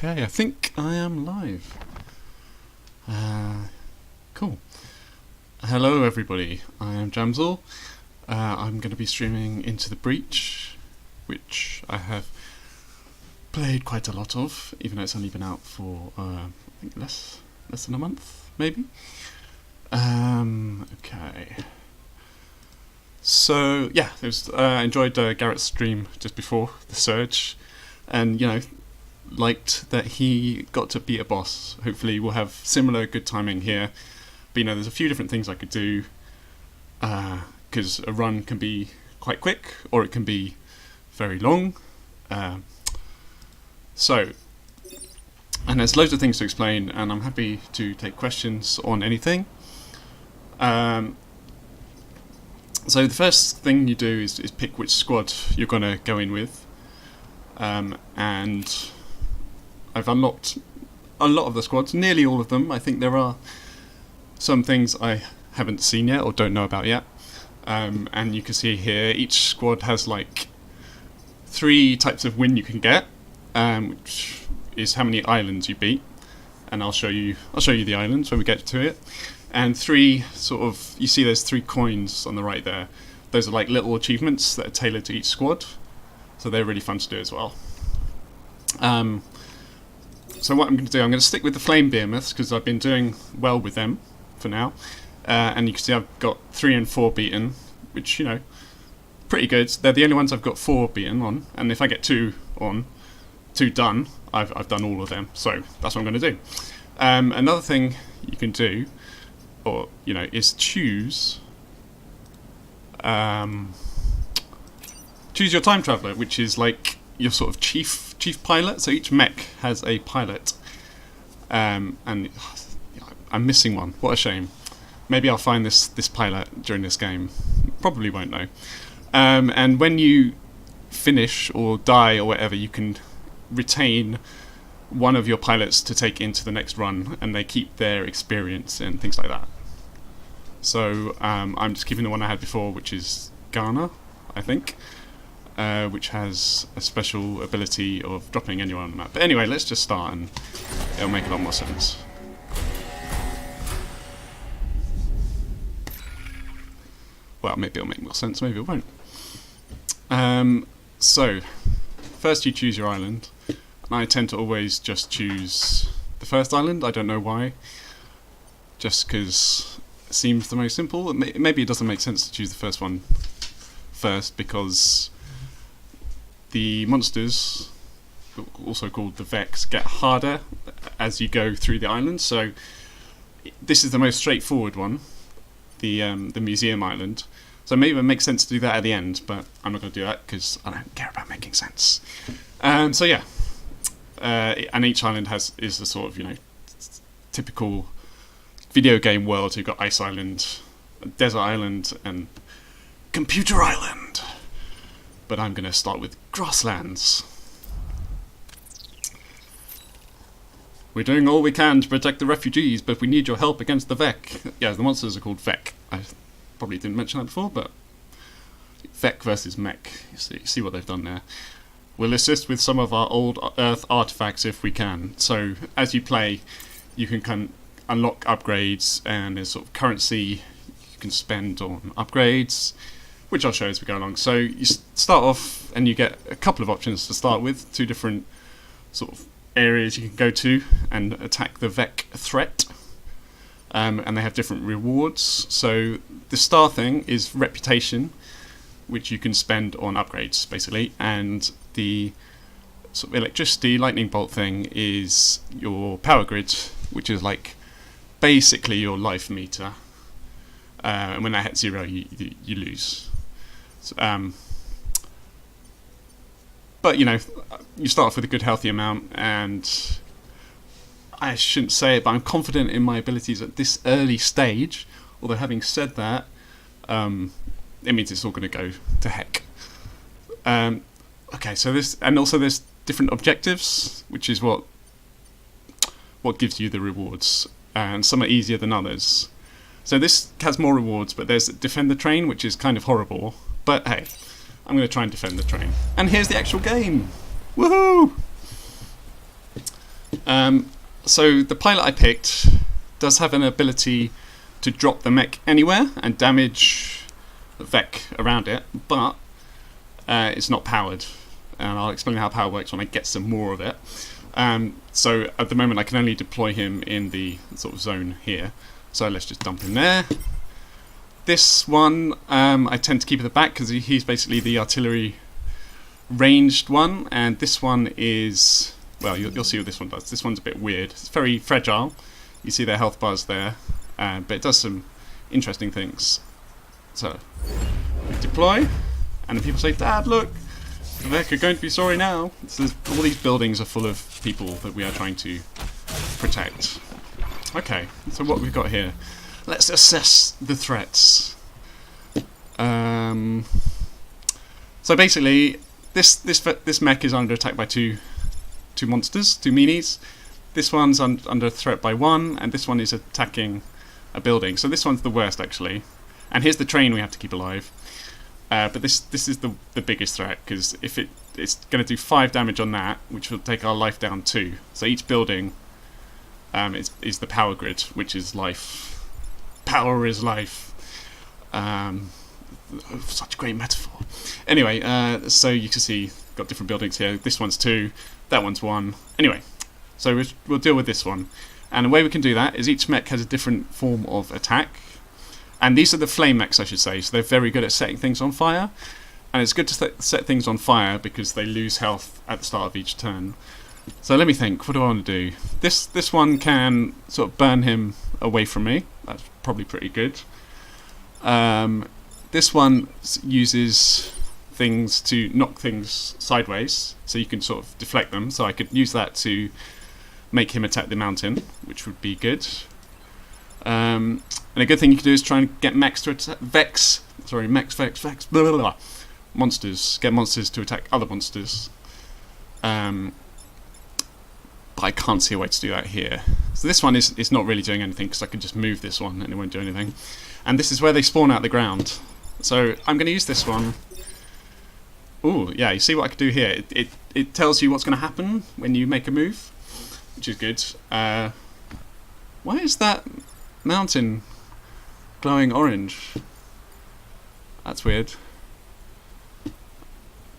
Okay, I think I am live. Cool. Hello everybody, I am Jamsl. I'm going to be streaming Into the Breach, which I have played quite a lot of, even though it's only been out for I think less than a month, maybe. Okay. So yeah, it was, I enjoyed Garrett's stream just before the surge, and liked that he got to beat a boss. Hopefully we'll have similar good timing here. But there's a few different things I could do, because a run can be quite quick or it can be very long. And there's loads of things to explain, and I'm happy to take questions on anything. So the first thing you do is pick which squad you're going to go in with. And I've unlocked a lot of the squads, nearly all of them. I think there are some things I haven't seen yet or don't know about yet. And you can see here, each squad has like 3 types of win you can get, which is how many islands you beat. And I'll show you the islands when we get to it. And 3 you see there's 3 coins on the right there. Those are like little achievements that are tailored to each squad. So they're really fun to do as well. So what I'm going to do, I'm going to stick with the Flame Behemoths because I've been doing well with them for now. And you can see I've got 3 and 4 beaten, which, pretty good. They're the only ones I've got 4 beaten on. And if I get 2 done, I've done all of them. So that's what I'm going to do. Another thing you can do, is choose your time traveler, which is like your sort of chief pilot. So each mech has a pilot, and I'm missing one. What a shame. Maybe I'll find this pilot during this game. Probably won't though. And when you finish or die or whatever, you can retain one of your pilots to take into the next run, and they keep their experience and things like that. So I'm just keeping the one I had before, which is Ghana, I think. Which has a special ability of dropping anyone on the map. But anyway, let's just start and it'll make a lot more sense. Well, maybe it'll make more sense, maybe it won't. So, first you choose your island. And I tend to always just choose the first island. I don't know why. Just because it seems the most simple. Maybe it doesn't make sense to choose the first one first, because the monsters, also called the Vex, get harder as you go through the island. So this is the most straightforward one, the museum island. So maybe it makes sense to do that at the end, but I'm not going to do that because I don't care about making sense. So yeah, and each island is the sort of typical video game world. So you've got Ice Island, Desert Island, and Computer Island. But I'm going to start with Grasslands. We're doing all we can to protect the refugees, but we need your help against the Vec. Yeah, the monsters are called Vec. I probably didn't mention that before, but Vec versus Mech. You see what they've done there. We'll assist with some of our old Earth artifacts if we can. So as you play, you can unlock upgrades, and there's sort of currency you can spend on upgrades, which I'll show as we go along. So you start off and you get a couple of options to start with, 2 different sort of areas you can go to and attack the Vec threat, and they have different rewards. So the star thing is reputation, which you can spend on upgrades basically, and the sort of electricity lightning bolt thing is your power grid, which is like basically your life meter, and when that hits 0 you lose. But you start off with a good healthy amount, and I shouldn't say it, but I'm confident in my abilities at this early stage. Although having said that, it means it's all going to go to heck. Okay, so there's different objectives, which is what gives you the rewards, and some are easier than others. So this has more rewards, but there's defend the train, which is kind of horrible. But hey, I'm going to try and defend the train. And here's the actual game. Woohoo! So the pilot I picked does have an ability to drop the mech anywhere and damage the Vec around it, but it's not powered. And I'll explain how power works when I get some more of it. So at the moment I can only deploy him in the sort of zone here. So let's just dump him there. This one I tend to keep at the back because he's basically the artillery ranged one, and this one is, well, you'll see what this one does. This one's a bit weird. It's very fragile. You see their health bars there, but it does some interesting things. So we deploy, and then people say, "Dad, look, the Vec are going to be sorry now." So all these buildings are full of people that we are trying to protect. Okay, so what we've got here. Let's assess the threats. So basically, this mech is under attack by two monsters, two meanies. This one's under threat by one, and this one is attacking a building. So this one's the worst, actually. And here's the train we have to keep alive. But this is the biggest threat, because if it's going to do 5 damage on that, which will take our life down 2. So each building is the power grid, which is life. Power is life. Such a great metaphor. Anyway, so you can see, got different buildings here. This one's 2, that one's 1. Anyway, so we'll deal with this one. And the way we can do that is each mech has a different form of attack. And these are the flame mechs, I should say. So they're very good at setting things on fire. And it's good to set things on fire because they lose health at the start of each turn. So let me think, what do I want to do? This one can sort of burn him away from me. That's probably pretty good. This one uses things to knock things sideways, so you can sort of deflect them. So I could use that to make him attack the mountain, which would be good. And a good thing you can do is try and get mechs to attack Vex, blah, blah, blah, monsters. Get monsters to attack other monsters. But I can't see a way to do that here. So this one is not really doing anything because I can just move this one and it won't do anything. And this is where they spawn out of the ground. So I'm going to use this one. Ooh, yeah, you see what I can do here? It tells you what's going to happen when you make a move, which is good. Why is that mountain glowing orange? That's weird.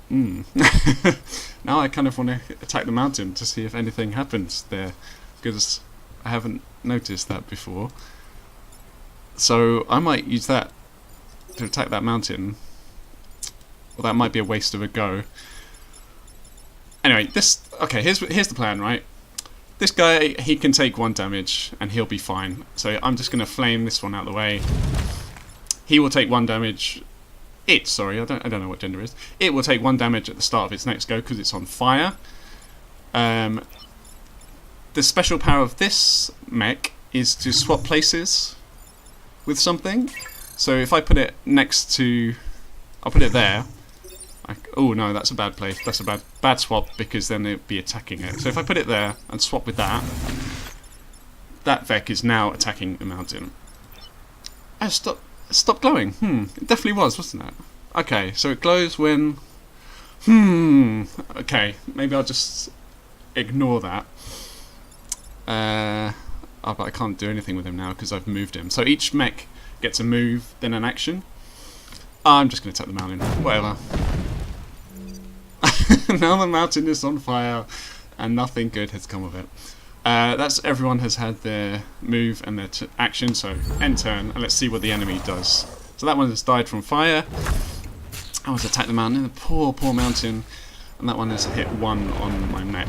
Now I kind of want to attack the mountain to see if anything happens there, because I haven't noticed that before. So I might use that to attack that mountain. Well, that might be a waste of a go. Anyway, here's the plan, right? This guy, he can take 1 damage and he'll be fine. So I'm just going to flame this one out of the way. He will take 1 damage. I don't know what gender is. It will take 1 damage at the start of its next go because it's on fire. The special power of this mech is to swap places with something. So if I put it next to, I'll put it there. Oh no, that's a bad place. That's a bad swap because then it'll be attacking it. So if I put it there and swap with that Vec is now attacking the mountain. Oh, stop glowing. It definitely wasn't it? Okay, so it glows when. Okay, maybe I'll just ignore that. But I can't do anything with him now because I've moved him. So each mech gets a move, then an action. I'm just going to attack the mountain. Whatever. Now the mountain is on fire, and nothing good has come of it. That's everyone has had their move and their action, so end turn, and let's see what the enemy does. So that one has died from fire. I was attack the mountain, the poor mountain, and that one has hit 1 on my mech,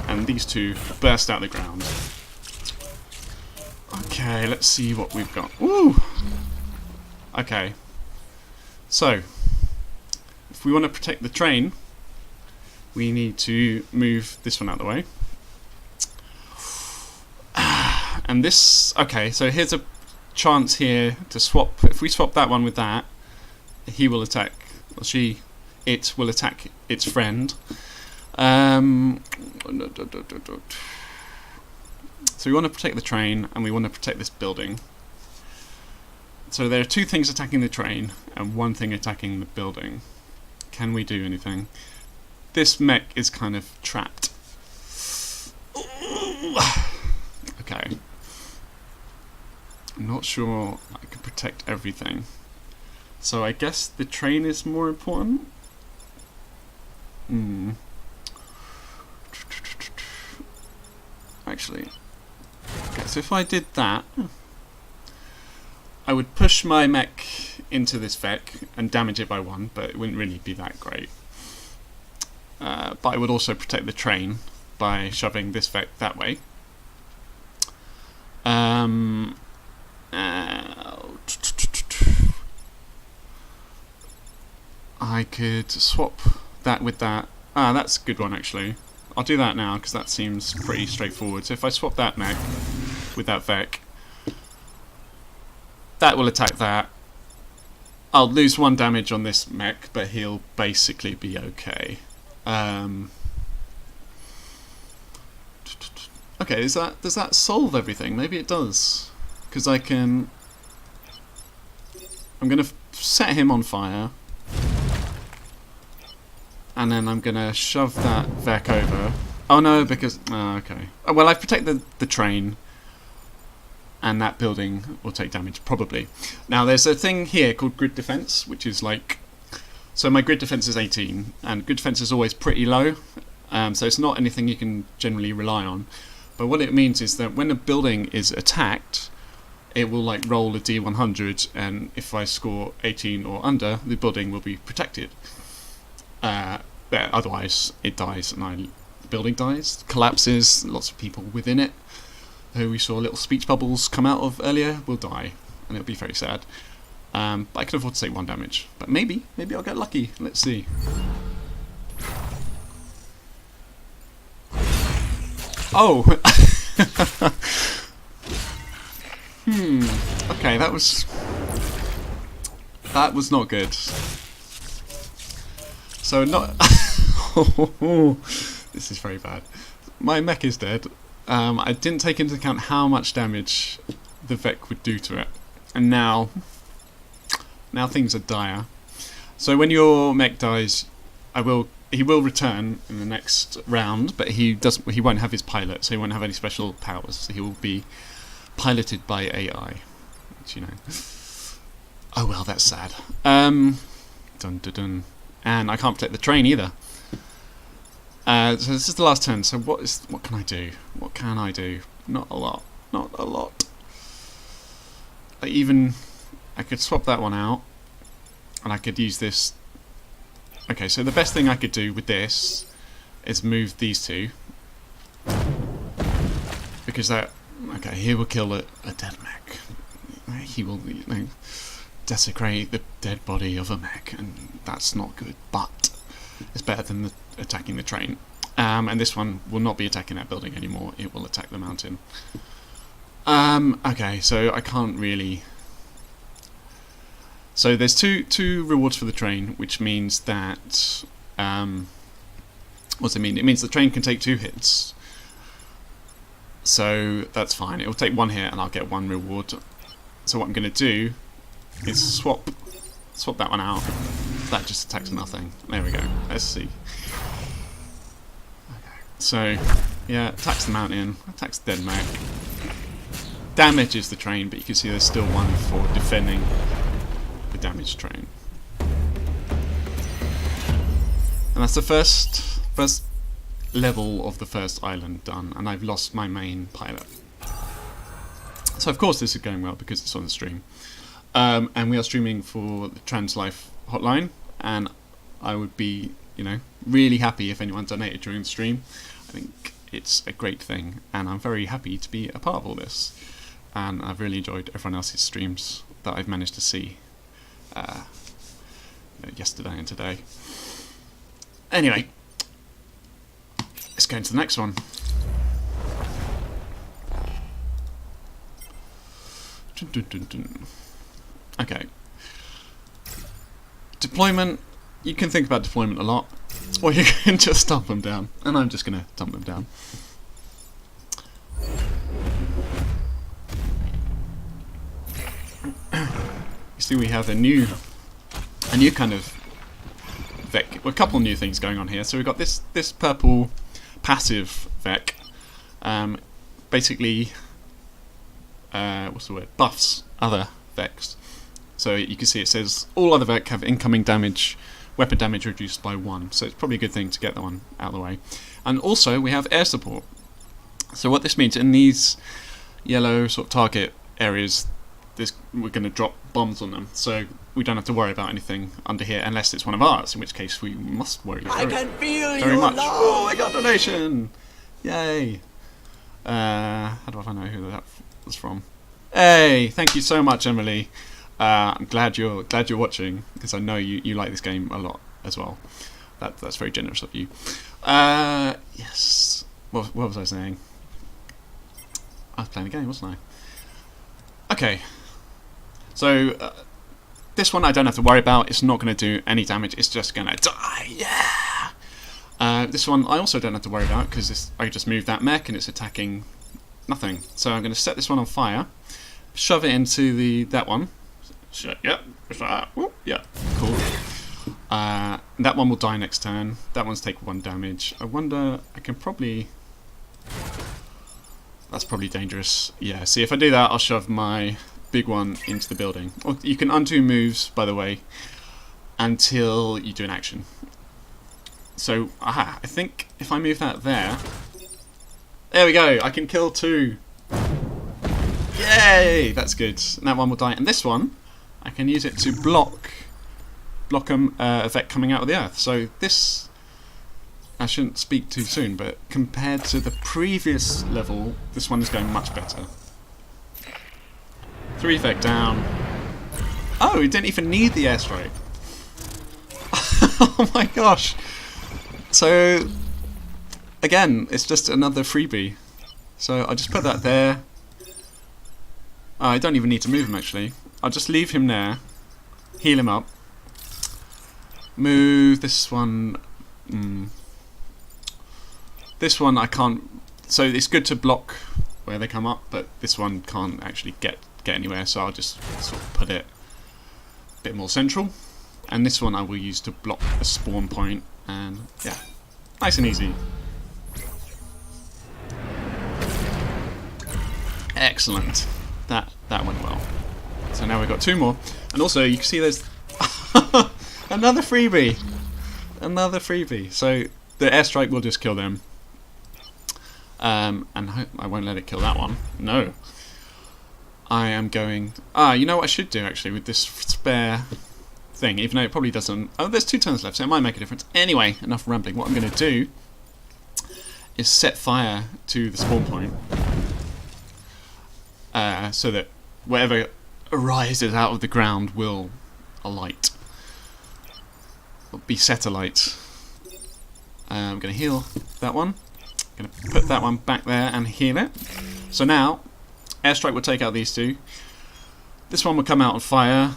and these 2 burst out the ground. Okay, let's see what we've got. Woo! Okay, so if we want to protect the train, we need to move this one out of the way. And this, okay, so here's a chance here to swap. If we swap that one with that, he will attack, or it will attack its friend. So we want to protect the train, and we want to protect this building. So there are 2 things attacking the train, and 1 thing attacking the building. Can we do anything? This mech is kind of trapped. Okay. I'm not sure I can protect everything. So I guess the train is more important? Actually. Okay, so if I did that, I would push my mech into this Vec and damage it by 1, but it wouldn't really be that great. But I would also protect the train by shoving this Vec that way. I could swap that with that. That's a good one actually. I'll do that now because that seems pretty straightforward. So if I swap that mech with that Vec, that will attack that. I'll lose 1 damage on this mech, but he'll basically be okay. Okay, does that solve everything? Maybe it does, because I can. I'm gonna set him on fire, and then I'm gonna shove that Vec over. Oh no, because okay. Well, I've protected the train, and that building will take damage probably. Now there's a thing here called grid defense, which is like. So my grid defense is 18, and grid defense is always pretty low, so it's not anything you can generally rely on. But what it means is that when a building is attacked, it will like roll a D100, and if I score 18 or under, the building will be protected. Otherwise, it dies, and the building dies, collapses. Lots of people within it, who we saw little speech bubbles come out of earlier, will die, and it'll be very sad. But I can afford to take 1 damage. But maybe I'll get lucky. Let's see. Oh! Okay, that was not good. So not... This is very bad. My mech is dead. I didn't take into account how much damage the Vec would do to it. And now things are dire. So when your mech dies, he will return in the next round, but he won't have his pilot, so he won't have any special powers. So he will be piloted by AI, which, you know. Oh well, that's sad. Dun dun dun. And I can't protect the train either. So this is the last turn. So what can I do? What can I do? Not a lot. Not a lot. I could swap that one out, and I could use this. Okay, so the best thing I could do with this is move these two, because that. Okay, he will kill a dead mech. He will, desecrate the dead body of a mech, and that's not good. But it's better than attacking the train. And this one will not be attacking that building anymore. It will attack the mountain. Okay, so I can't really. So there's two rewards for the train, which means that what's it mean? It means the train can take 2 hits. So that's fine. It will take 1 hit, and I'll get 1 reward. So what I'm going to do is swap that one out. That just attacks nothing. There we go. Let's see. Okay. So yeah, attacks the mountain, attacks the dead mech, damages the train, but you can see there's still 1 for defending the damaged train. And that's the first level of the first island done, and I've lost my main pilot. So of course this is going well because it's on the stream. And we are streaming for the Trans Life hotline, and I would be, really happy if anyone donated during the stream. I think it's a great thing, and I'm very happy to be a part of all this. And I've really enjoyed everyone else's streams that I've managed to see yesterday and today. Anyway, let's go into the next one. Dun, dun, dun, dun. Okay. Deployment. You can think about deployment a lot, or you can just dump them down. And I'm just going to dump them down. You see, we have a new kind of Vec. Well, a couple of new things going on here. So we've got this purple passive Vec. basically what's the word? Buffs other Vex. So you can see it says all other Vex have incoming damage, weapon damage reduced by 1. So it's probably a good thing to get that one out of the way. And also we have air support. So what this means in these yellow sort of target areas, we're going to drop bombs on them. So we don't have to worry about anything under here unless it's one of ours, in which case we must worry very much. Oh, I got a donation! Yay! How do I know who that was from? Hey, thank you so much, Emily. I'm glad you're watching, because I know you like this game a lot as well. That's very generous of you. Yes. What was I saying? I was playing a game, wasn't I? Okay. So this one I don't have to worry about. It's not going to do any damage. It's just going to die. Yeah. This one I also don't have to worry about, because I just moved that mech and it's attacking nothing. So I'm going to set this one on fire, shove it into that one. Yep. Yeah. Cool. That one will die next turn. That one's take 1 damage. I wonder. I can probably. That's probably dangerous. Yeah. See, if I do that, I'll shove my big one into the building. Or you can undo moves, by the way, until you do an action. So, I think if I move that there we go, I can kill 2. Yay, that's good. And that one will die. And this one, I can use it to block a Vex coming out of the earth. So this, I shouldn't speak too soon, but compared to the previous level, this one is going much better. 3 Vex down. Oh, we didn't even need the airstrike. Oh my gosh. So, again, it's just another freebie. So I'll just put that there. I don't even need to move him, actually. I'll just leave him there. Heal him up. Move this one. This one I can't. So it's good to block where they come up, but this one can't actually get anywhere. So I'll just sort of put it a bit more central. And this one I will use to block a spawn point. And yeah, nice and easy. Excellent. That went well. So now we've got 2 more. And also you can see there's another freebie. Another freebie. So the airstrike will just kill them. And I won't let it kill that one. No. I am going... you know what I should do actually with this spare thing, even though it probably doesn't... Oh, there's 2 turns left, so it might make a difference. Anyway, enough rambling. What I'm going to do is set fire to the spawn point. So that whatever arises out of the ground will alight. Be set alight. I'm going to heal that one. I'm going to put that one back there and heal it. So now, airstrike will take out these 2. This one will come out on fire.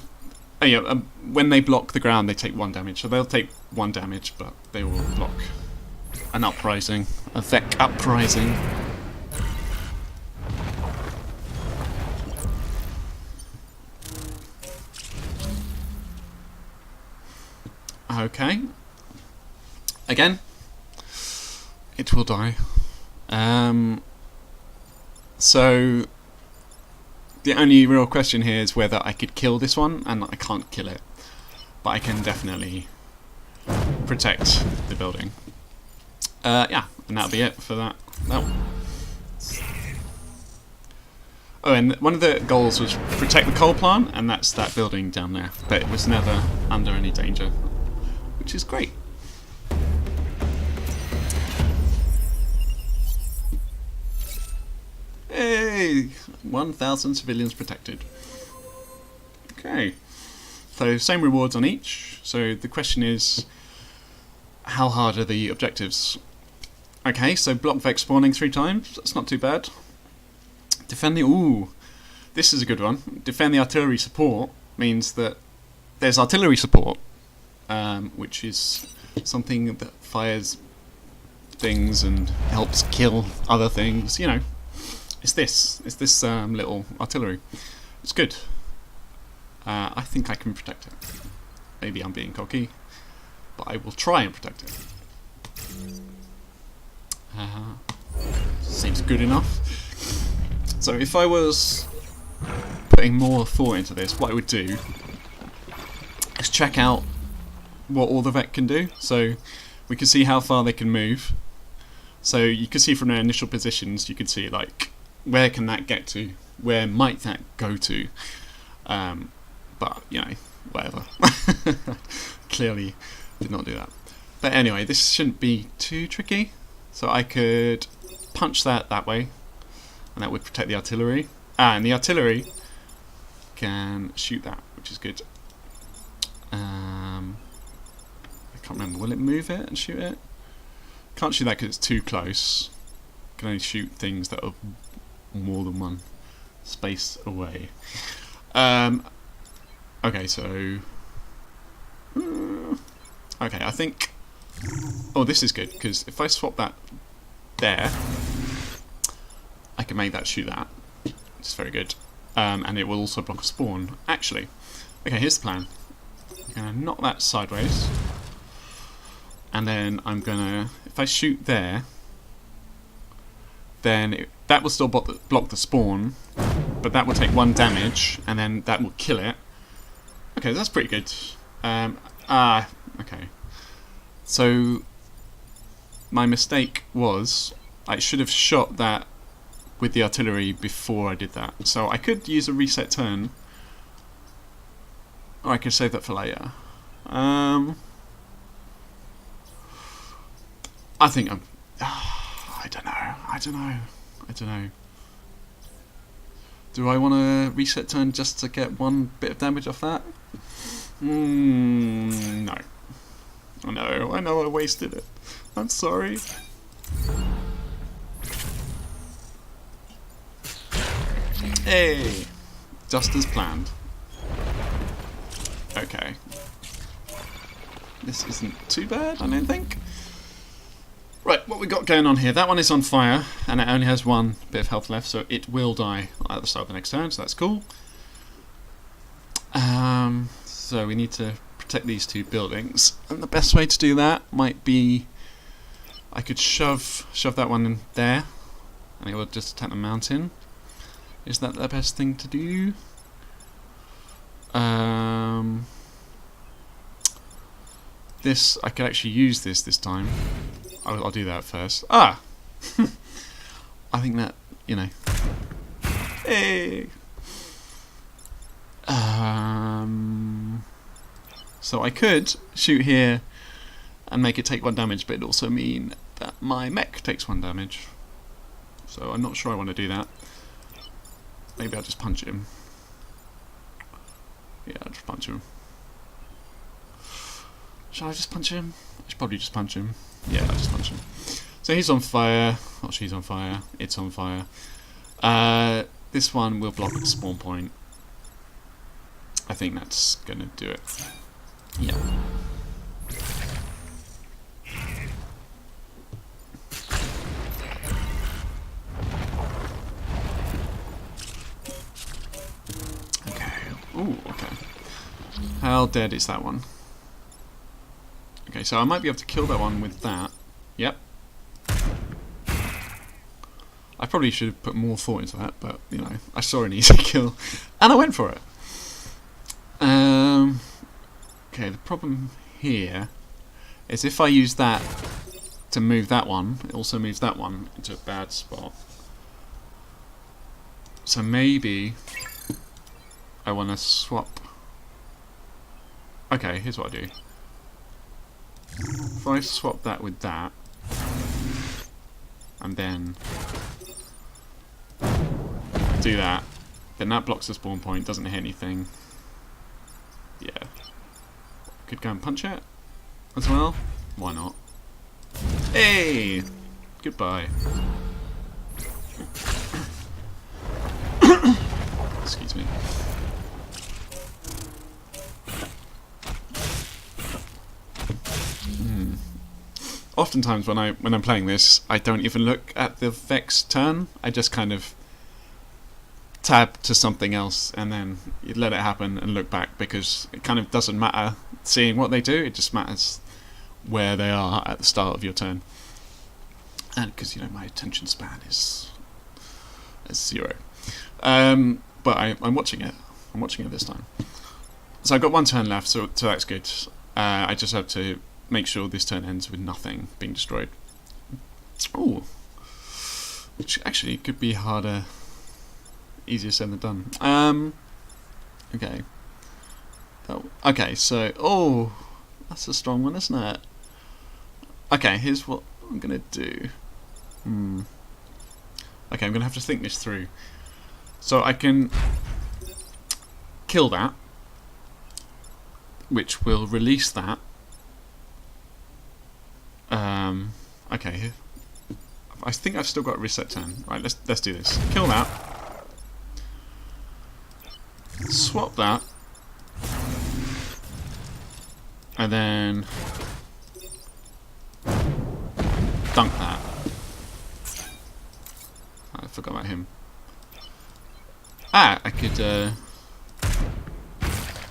Oh yeah, when they block the ground, they take 1 damage. So they'll take 1 damage, but they will block an uprising, a Vex uprising. Okay. Again, it will die. So the only real question here is whether I could kill this one, and I can't kill it, but I can definitely protect the building. Yeah, and that'll be it for that one. Oh, and one of the goals was protect the coal plant, and that's that building down there, but it was never under any danger, which is great. Hey! 1,000 civilians protected. Okay. So, same rewards on each. So, the question is, how hard are the objectives? Okay, so block Vex spawning 3 times. That's not too bad. Defend the... Ooh! This is a good one. Defend the artillery support means that there's artillery support, which is something that fires things and helps kill other things, you know. It's this little artillery. It's good. I think I can protect it. Maybe I'm being cocky, but I will try and protect it. Seems good enough. So if I was putting more thought into this, what I would do is check out what all the Vec can do. So we can see how far they can move. So you can see from their initial positions, you can see like where can that get to, where might that go to. But you know, whatever. Clearly did not do that. But anyway, this shouldn't be too tricky. So I could punch that way, and that would protect the artillery. And the artillery can shoot that, which is good. I can't remember. Will it move it and shoot it? Can't shoot that because it's too close. Can only shoot things that are more than one space away. Okay, so okay, I think. Oh, this is good because if I swap that there, I can make that shoot that. Which is very good, and it will also block a spawn. Actually, okay, here's the plan. I'm gonna knock that sideways, and then I'm gonna, if I shoot there, then that will still block the spawn, but that will take 1 damage, and then that will kill it. Okay, that's pretty good. Okay. So my mistake was I should have shot that with the artillery before I did that. So I could use a reset turn, or I could save that for later. I think I'm. I don't know. Do I want to reset turn just to get 1 bit of damage off that? No. I know I wasted it. I'm sorry. Hey! Just as planned. Okay. This isn't too bad, I don't think. Right, what we got going on here? That one is on fire, and it only has 1 bit of health left, so it will die at the start of the next turn, so that's cool. So we need to protect these 2 buildings, and the best way to do that might be I could shove that one in there, and it will just attack the mountain. Is that the best thing to do? This, I could actually use this time. I'll do that first. Ah! I think that, you know. Hey! So I could shoot here and make it take 1 damage, but it'd also mean that my mech takes 1 damage. So I'm not sure I want to do that. Maybe I'll just punch him. Yeah, I'll just punch him. Shall I just punch him? I should probably just punch him. Yeah, I'll just punch him. So he's on fire. Oh, she's on fire. It's on fire. This one will block the spawn point. I think that's going to do it. Yeah. Okay. Ooh, okay. How dead is that one? Okay, so I might be able to kill that one with that. Yep. I probably should have put more thought into that, but, you know, I saw an easy kill, and I went for it. Okay, the problem here is if I use that to move that one, it also moves that one into a bad spot. So maybe I want to swap. Okay, here's what I do. If I swap that with that, and then do that, then that blocks the spawn point, doesn't hit anything. Yeah. Could go and punch it as well. Why not? Hey! Goodbye. Excuse me. Oftentimes when I'm playing this, I don't even look at the Vex turn. I just kind of tab to something else and then you let it happen and look back, because it kind of doesn't matter seeing what they do, it just matters where they are at the start of your turn. And because, you know, my attention span is 0. But I'm watching it. I'm watching it this time. So I've got one turn left, so that's good. I just have to make sure this turn ends with nothing being destroyed. Oh, which actually could be harder, easier said than done. Okay. Okay, so that's a strong one, isn't it? Okay, here's what I'm gonna do. Okay, I'm gonna have to think this through. So I can kill that, which will release that. Okay. I think I've still got a reset turn. Right, let's do this. Kill that. Swap that. And then dunk that. I forgot about him. I could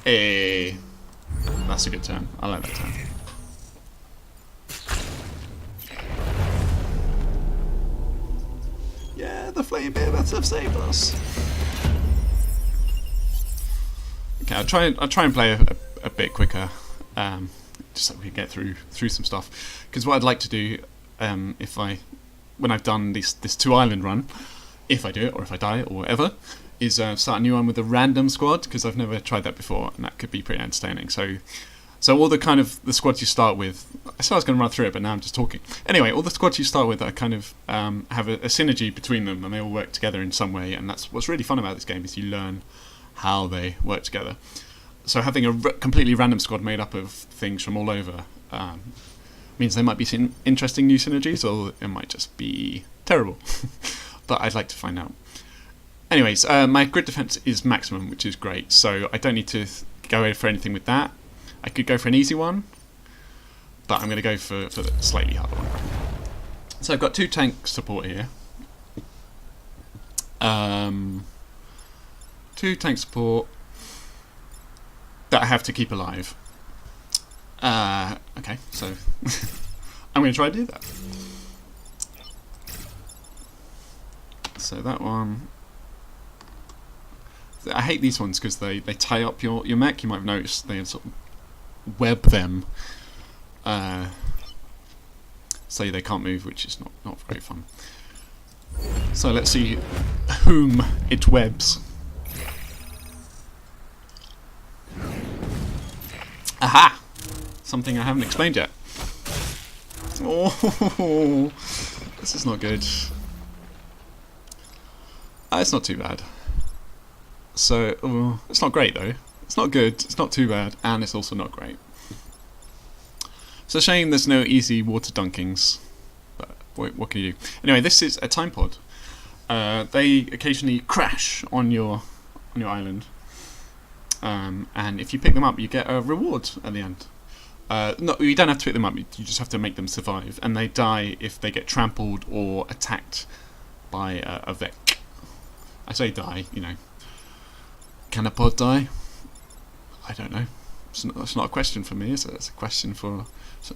hey. That's a good turn. I like that turn. Yeah, the flame behemoths have saved us. Okay, I'll try and play a bit quicker, just so we can get through some stuff. Because what I'd like to do, when I've done this 2-island run, if I do it or if I die or whatever, is start a new one with a random squad, because I've never tried that before, and that could be pretty entertaining. So all the kind of the squads you start with, I said I was going to run through it, but now I'm just talking. Anyway, all the squads you start with are kind of have a synergy between them, and they all work together in some way. And that's what's really fun about this game, is you learn how they work together. So having a completely random squad made up of things from all over means there might be some interesting new synergies, or it might just be terrible. But I'd like to find out. Anyways, my grid defense is maximum, which is great. So I don't need to go for anything with that. I could go for an easy one, but I'm going to go for the slightly harder one. So I've got 2 tank support here. 2 tank support that I have to keep alive. Okay, so I'm going to try to do that. So that one. I hate these ones because they tie up your mech. You might have noticed they sort of web them, so they can't move, which is not very fun. So let's see whom it webs. Aha! Something I haven't explained yet. Oh, this is not good. It's not too bad. So, it's not great though. It's not good, it's not too bad, and it's also not great. It's a shame there's no easy water dunkings, but what can you do? Anyway, this is a time pod. They occasionally crash on your island, and if you pick them up, you get a reward at the end. No, you don't have to pick them up. You just have to make them survive, and they die if they get trampled or attacked by a Vec. I say die, you know. Can a pod die? I don't know. It's not a question for me, is it? It's a question for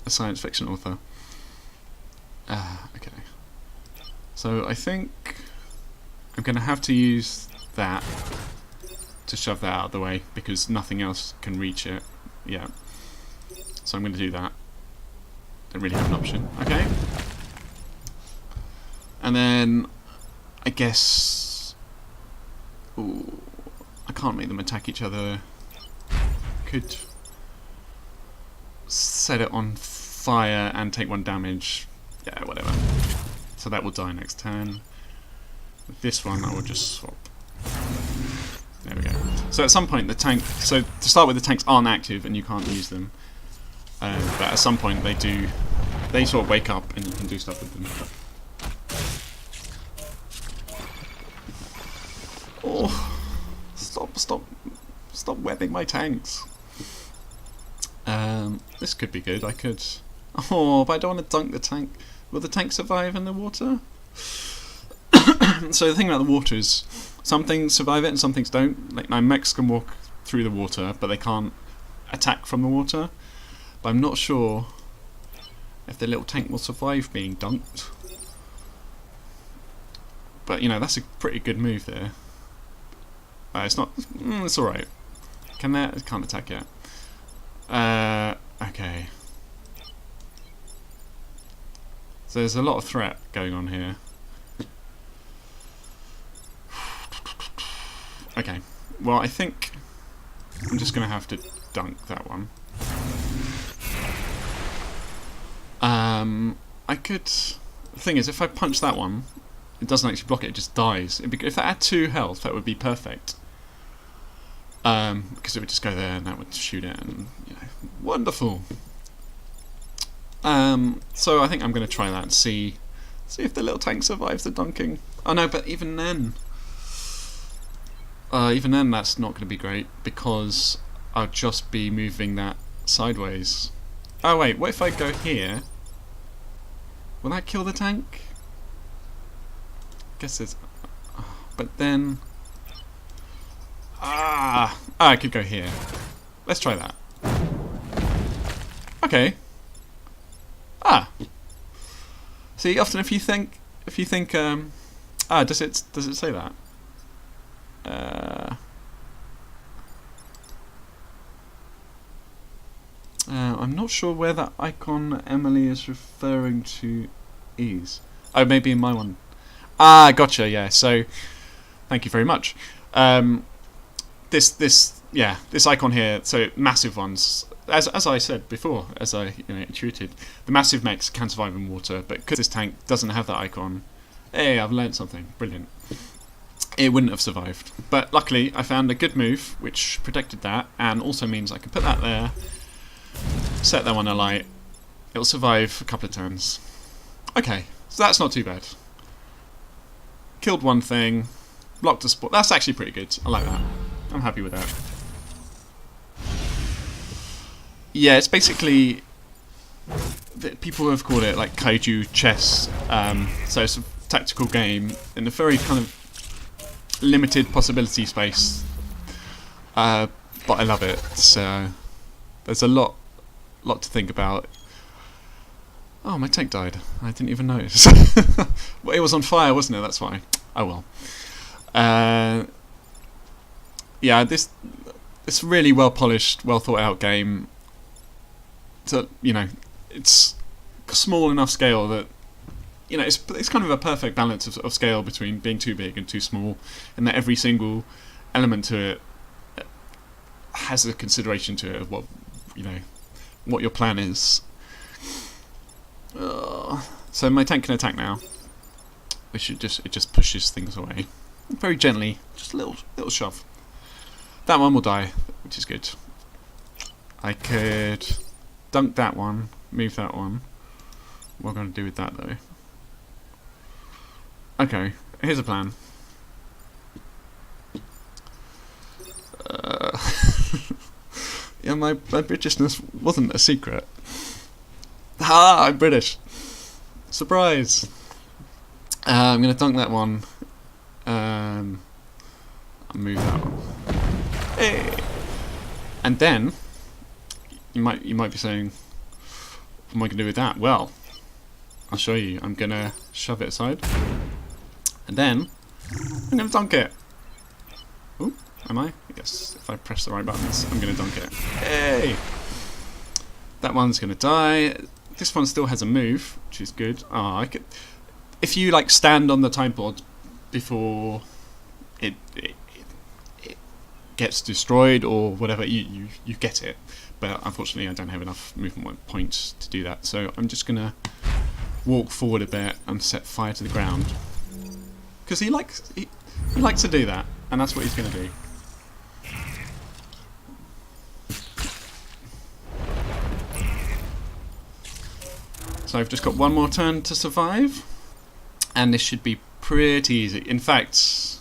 a science fiction author. Okay. So I think I'm going to have to use that to shove that out of the way, because nothing else can reach it. Yeah. So I'm going to do that. Don't really have an option. Okay. And then I guess... Ooh, I can't make them attack each other. Could set it on fire and take 1 damage. Yeah, whatever. So that will die next turn. With this one, I will just swap. There we go. So at some point, the tank. So to start with, the tanks aren't active and you can't use them. But at some point, they do. They sort of wake up and you can do stuff with them. Oh, stop webbing my tanks. This could be good. I could. Oh, but I don't want to dunk the tank. Will the tank survive in the water? So the thing about the water is, some things survive it and some things don't. Like my mechs can walk through the water, but they can't attack from the water. But I'm not sure if the little tank will survive being dunked. But you know, that's a pretty good move there. It's not. It's all right. Can that? It can't attack yet. Okay. So there's a lot of threat going on here. Okay. Well, I think I'm just gonna have to dunk that one. I could. The thing is, if I punch that one, it doesn't actually block it; it just dies. If that had 2 health, that would be perfect. Because it would just go there and that would shoot it, and wonderful. So I think I'm going to try that and see if the little tank survives the dunking. Oh no, but even then, that's not going to be great because I'll just be moving that sideways. Oh wait, what if I go here? Will that kill the tank? Guess it's. But then. I could go here. Let's try that. Okay. See, often if you think, does it say that? I'm not sure where that icon Emily is referring to is. Oh, maybe in my one. Gotcha. Yeah. So, thank you very much. This icon here. So massive ones. As I said before, as I intuited, the massive mechs can survive in water, but because this tank doesn't have that icon, hey, I've learned something. Brilliant. It wouldn't have survived. But luckily, I found a good move which protected that, and also means I can put that there, set that one alight. It'll survive a couple of turns. Okay, so that's not too bad. Killed one thing, blocked a spot. That's actually pretty good. I like that. I'm happy with that. Yeah, it's basically, people have called it like kaiju chess. So it's a tactical game in a very kind of limited possibility space. But I love it. So there's a lot to think about. Oh, my tank died. I didn't even notice. Well, it was on fire, wasn't it? That's why. Oh well. Yeah, this really well polished, well thought out game. So, it's small enough scale that it's kind of a perfect balance of scale between being too big and too small, and that every single element to it has a consideration to it of what your plan is. So my tank can attack now, which it just pushes things away very gently, just a little shove. That one will die, which is good. I could dunk that one, move that one. What am I going to do with that though? Okay, here's a plan. Yeah, my Britishness wasn't a secret. I'm British. Surprise! I'm going to dunk that one. I'll move that one. Hey! And then you might be saying, what am I going to do with that? Well, I'll show you. I'm going to shove it aside, and then I'm going to dunk it. Ooh, am I? Yes. If I press the right buttons, I'm going to dunk it. Hey! That one's going to die. This one still has a move, which is good. I could, if you stand on the time board before it gets destroyed or whatever, you get it. But unfortunately, I don't have enough movement points to do that. So I'm just gonna walk forward a bit and set fire to the ground, because he likes to do that, and that's what he's gonna do. So I've just got one more turn to survive, and this should be pretty easy. In fact,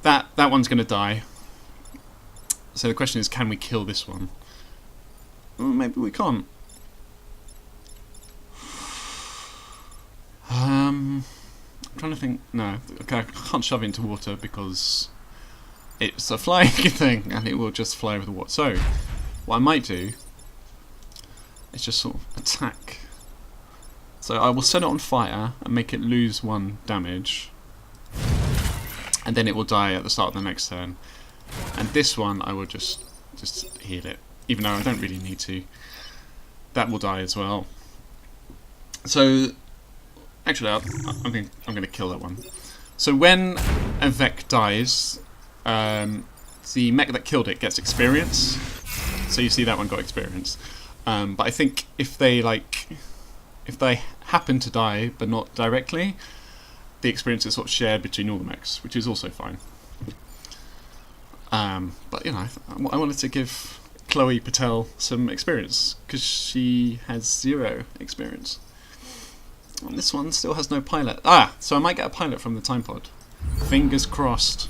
that one's going to die. So the question is, can we kill this one? Well, maybe we can't. I'm trying to think. No, okay, I can't shove it into water because it's a flying thing, and it will just fly over the water. So what I might do is just sort of attack. So I will set it on fire and make it lose 1 damage. and then it will die at the start of the next turn. And this one I will just heal it, even though I don't really need to. That will die as well. So actually, I'm going to kill that one. So when a Vec dies, the mech that killed it gets experience. So you see that one got experience. But I think if they happen to die but not directly, the experience is sort of shared between all the mechs, which is also fine. But you know, I wanted to give Chloe Patel some experience because she has 0 experience. And this one still has no pilot. So I might get a pilot from the time pod. Fingers crossed.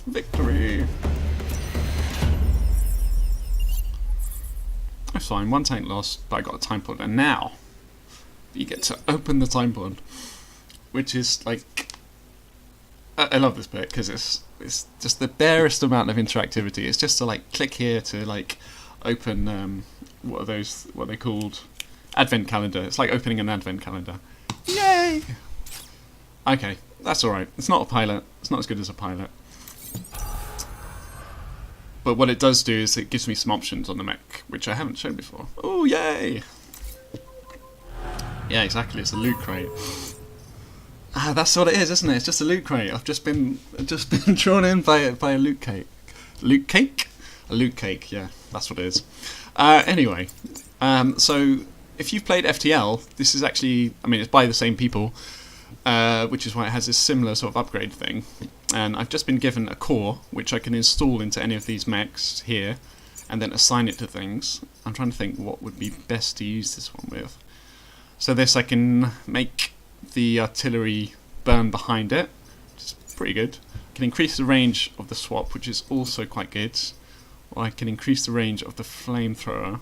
Victory! That's fine, 1 tank lost, but I got a time pod, and now you get to open the time pod, which is like, I love this bit because it's just the barest amount of interactivity. It's just to like click here to like open what are they called? Advent calendar. It's like opening an advent calendar. Yay! Okay, that's alright. It's not a pilot. It's not as good as a pilot. But what it does do is it gives me some options on the mech, which I haven't shown before. Oh, yay! Yeah, exactly. It's a loot crate. That's what it is, isn't it? It's just a loot crate. I've just been drawn in by a loot cake. Loot cake? A loot cake. Yeah, that's what it is. Anyway, so if you've played FTL, this is actually, I mean, it's by the same people, which is why it has this similar sort of upgrade thing. And I've just been given a core, which I can install into any of these mechs here, and then assign it to things. I'm trying to think what would be best to use this one with. So this, I can make the artillery burn behind it, which is pretty good. I can increase the range of the swap, which is also quite good. Or I can increase the range of the flamethrower.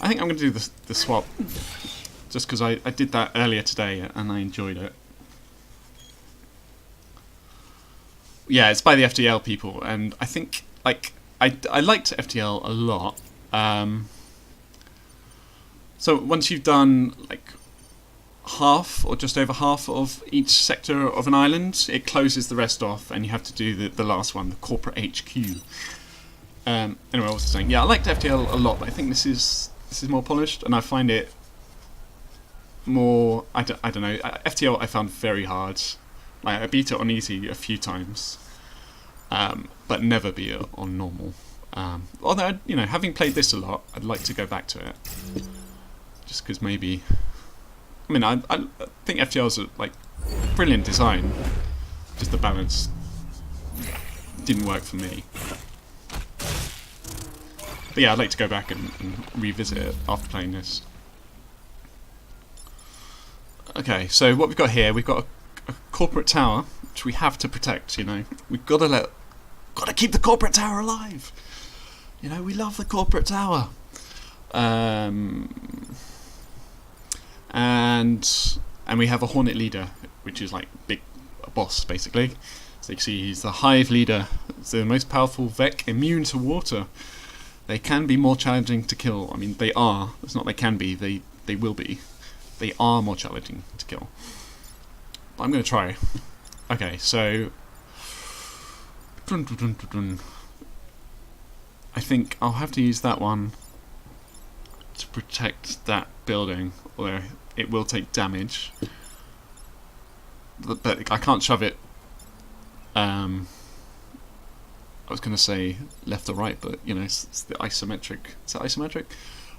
I think I'm going to do the swap, just because I did that earlier today and I enjoyed it. Yeah, it's by the FTL people, and I think like I liked FTL a lot. So once you've done like half or just over half of each sector of an island, it closes the rest off, and you have to do the last one, the corporate HQ. Anyway, I was saying, yeah, I liked FTL a lot, but I think this is more polished, and I find it more. I don't know. FTL I found very hard. Like, I beat it on easy a few times, but never beat it on normal. Although, you know, having played this a lot, I'd like to go back to it, just because maybe. I mean, I think FTL's a like brilliant design. Just the balance didn't work for me. But yeah, I'd like to go back and revisit it after playing this. Okay, so what we've got here, we've got a corporate tower, which we have to protect. You know, we've got to keep the corporate tower alive. You know, we love the corporate tower. And we have a Hornet leader, which is like a boss basically. So you can see he's the hive leader. It's the most powerful Vec, immune to water. They can be more challenging to kill. I mean, they are. It's not they can be. They will be. They are more challenging to kill. But I'm going to try. Okay, so I think I'll have to use that one to protect that building, although it will take damage. But I can't shove it. I was going to say left or right, but you know, it's the isometric. Is it isometric?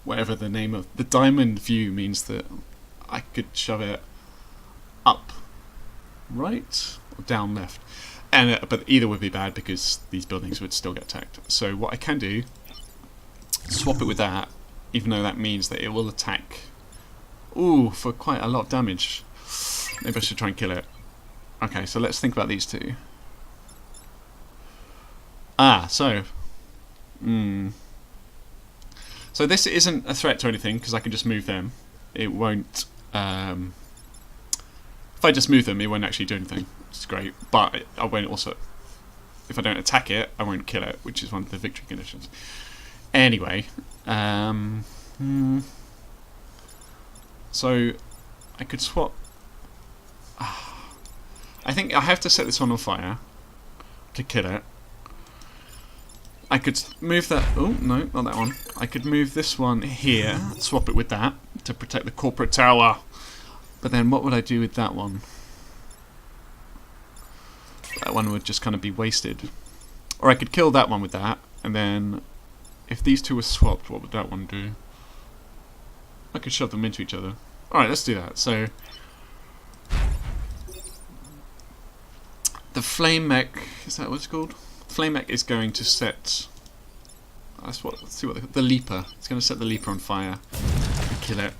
Whatever the name of the diamond view means, that I could shove it up, right, or down left. And but either would be bad because these buildings would still get attacked. So what I can do, swap it with that, even though that means that it will attack. Ooh, for quite a lot of damage. Maybe I should try and kill it. Okay, so let's think about these two. So this isn't a threat to anything because I can just move them. It won't. If I just move them, it won't actually do anything. Which is great, but I won't also. If I don't attack it, I won't kill it, which is one of the victory conditions. So So I could swap. I think I have to set this one on fire to kill it. I could move that. Oh no, not that one. I could move this one here, swap it with that to protect the corporate tower. But then what would I do with that one? That one would just kind of be wasted. Or I could kill that one with that, and then if these two were swapped, what would that one do? I could shove them into each other. Alright, let's do that. So the flame mech, is that what it's called? Flame mech is going to set. Let's see what the leaper. It's going to set the leaper on fire and kill it.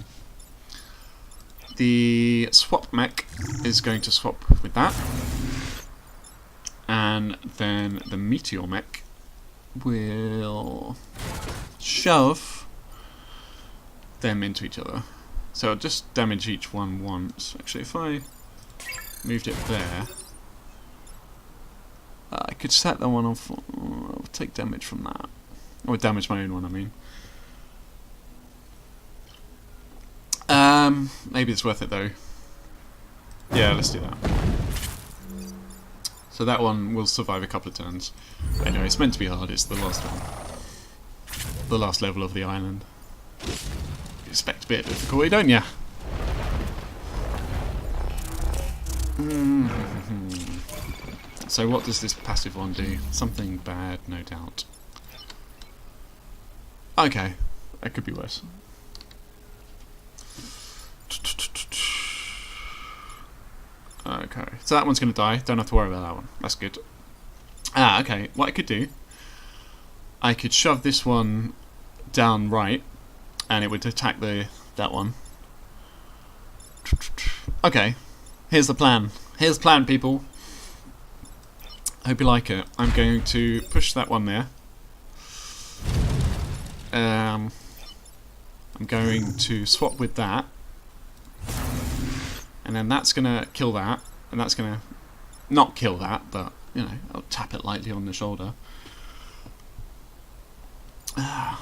The swap mech is going to swap with that, and then the meteor mech will shove them into each other. So it'll just damage each one once. Actually, if I moved it there, I could set that one off. I'll take damage from that. Or damage my own one, I mean. Maybe it's worth it though. Yeah, let's do that. So that one will survive a couple of turns. Anyway, it's meant to be hard. It's the last one. The last level of the island. You expect a bit of difficulty, don't ya? So what does this passive one do? Something bad, no doubt. Okay, that could be worse. Okay, so that one's going to die. Don't have to worry about that one. That's good. Okay. What I could do, I could shove this one down right, and it would attack that one. Okay, here's the plan. Here's the plan, people. Hope you like it. I'm going to push that one there. I'm going to swap with that. And then that's going to kill that. And that's going to not kill that, but, you know, I'll tap it lightly on the shoulder. Yeah,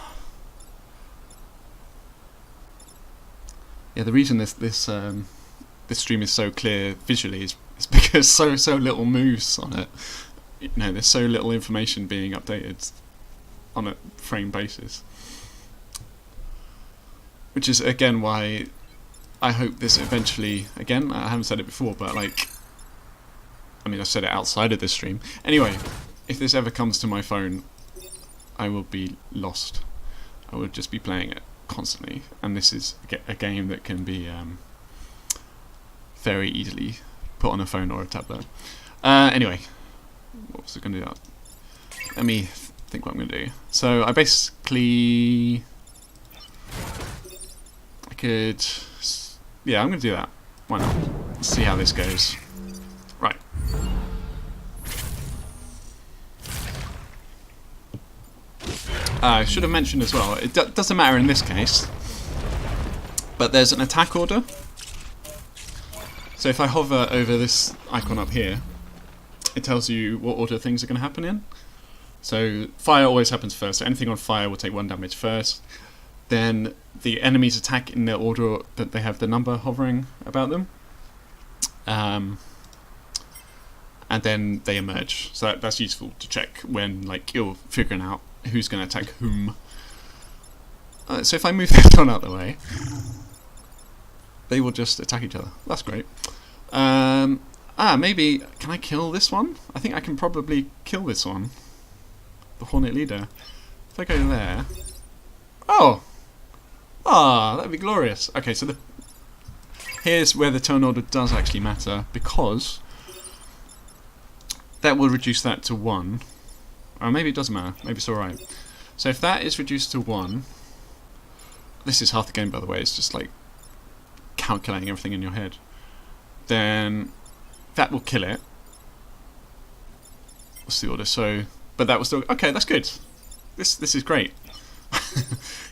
the reason this stream is so clear visually is because so little moves on it. You know, there's so little information being updated on a frame basis. Which is, again, why I hope this eventually, again, I haven't said it before, but like, I mean, I've said it outside of this stream. Anyway, if this ever comes to my phone, I will be lost. I would just be playing it constantly, and this is a game that can be very easily put on a phone or a tablet. Anyway, what was I going to do? Let me think what I'm going to do. So I basically, I could, yeah, I'm going to do that. Why not? Let's see how this goes. Right. I should have mentioned as well, it doesn't matter in this case, but there's an attack order. So if I hover over this icon up here, it tells you what order things are going to happen in. So fire always happens first, so anything on fire will take 1 damage first. Then the enemies attack in the order that they have the number hovering about them. And then they emerge. So that's useful to check when like you're figuring out who's going to attack whom. So if I move this one out of the way, they will just attack each other. That's great. Maybe, can I kill this one? I think I can probably kill this one. The Hornet Leader. If I go there... Oh! That'd be glorious. Okay, so here's where the turn order does actually matter, because that will reduce that to 1. Or maybe it doesn't matter. Maybe it's alright. So if that is reduced to 1... This is half the game, by the way. It's just like calculating everything in your head. Then that will kill it. What's the order? So, but that was still okay. That's good. This is great.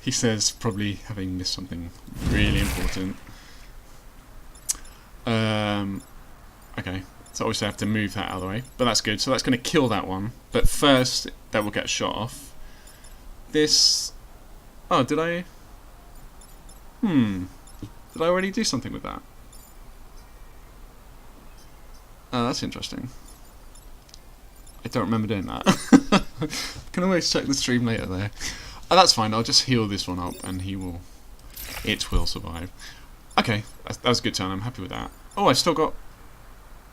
He says, probably having missed something really important. Okay, so obviously I have to move that out of the way, but that's good. So that's going to kill that one. But first, that will get shot off. This. Oh, did I? Did I already do something with that? Oh, that's interesting. I don't remember doing that. Can always check the stream later there. Oh, that's fine. I'll just heal this one up, and it will survive. Okay, that was a good turn. I'm happy with that. Oh, I still got.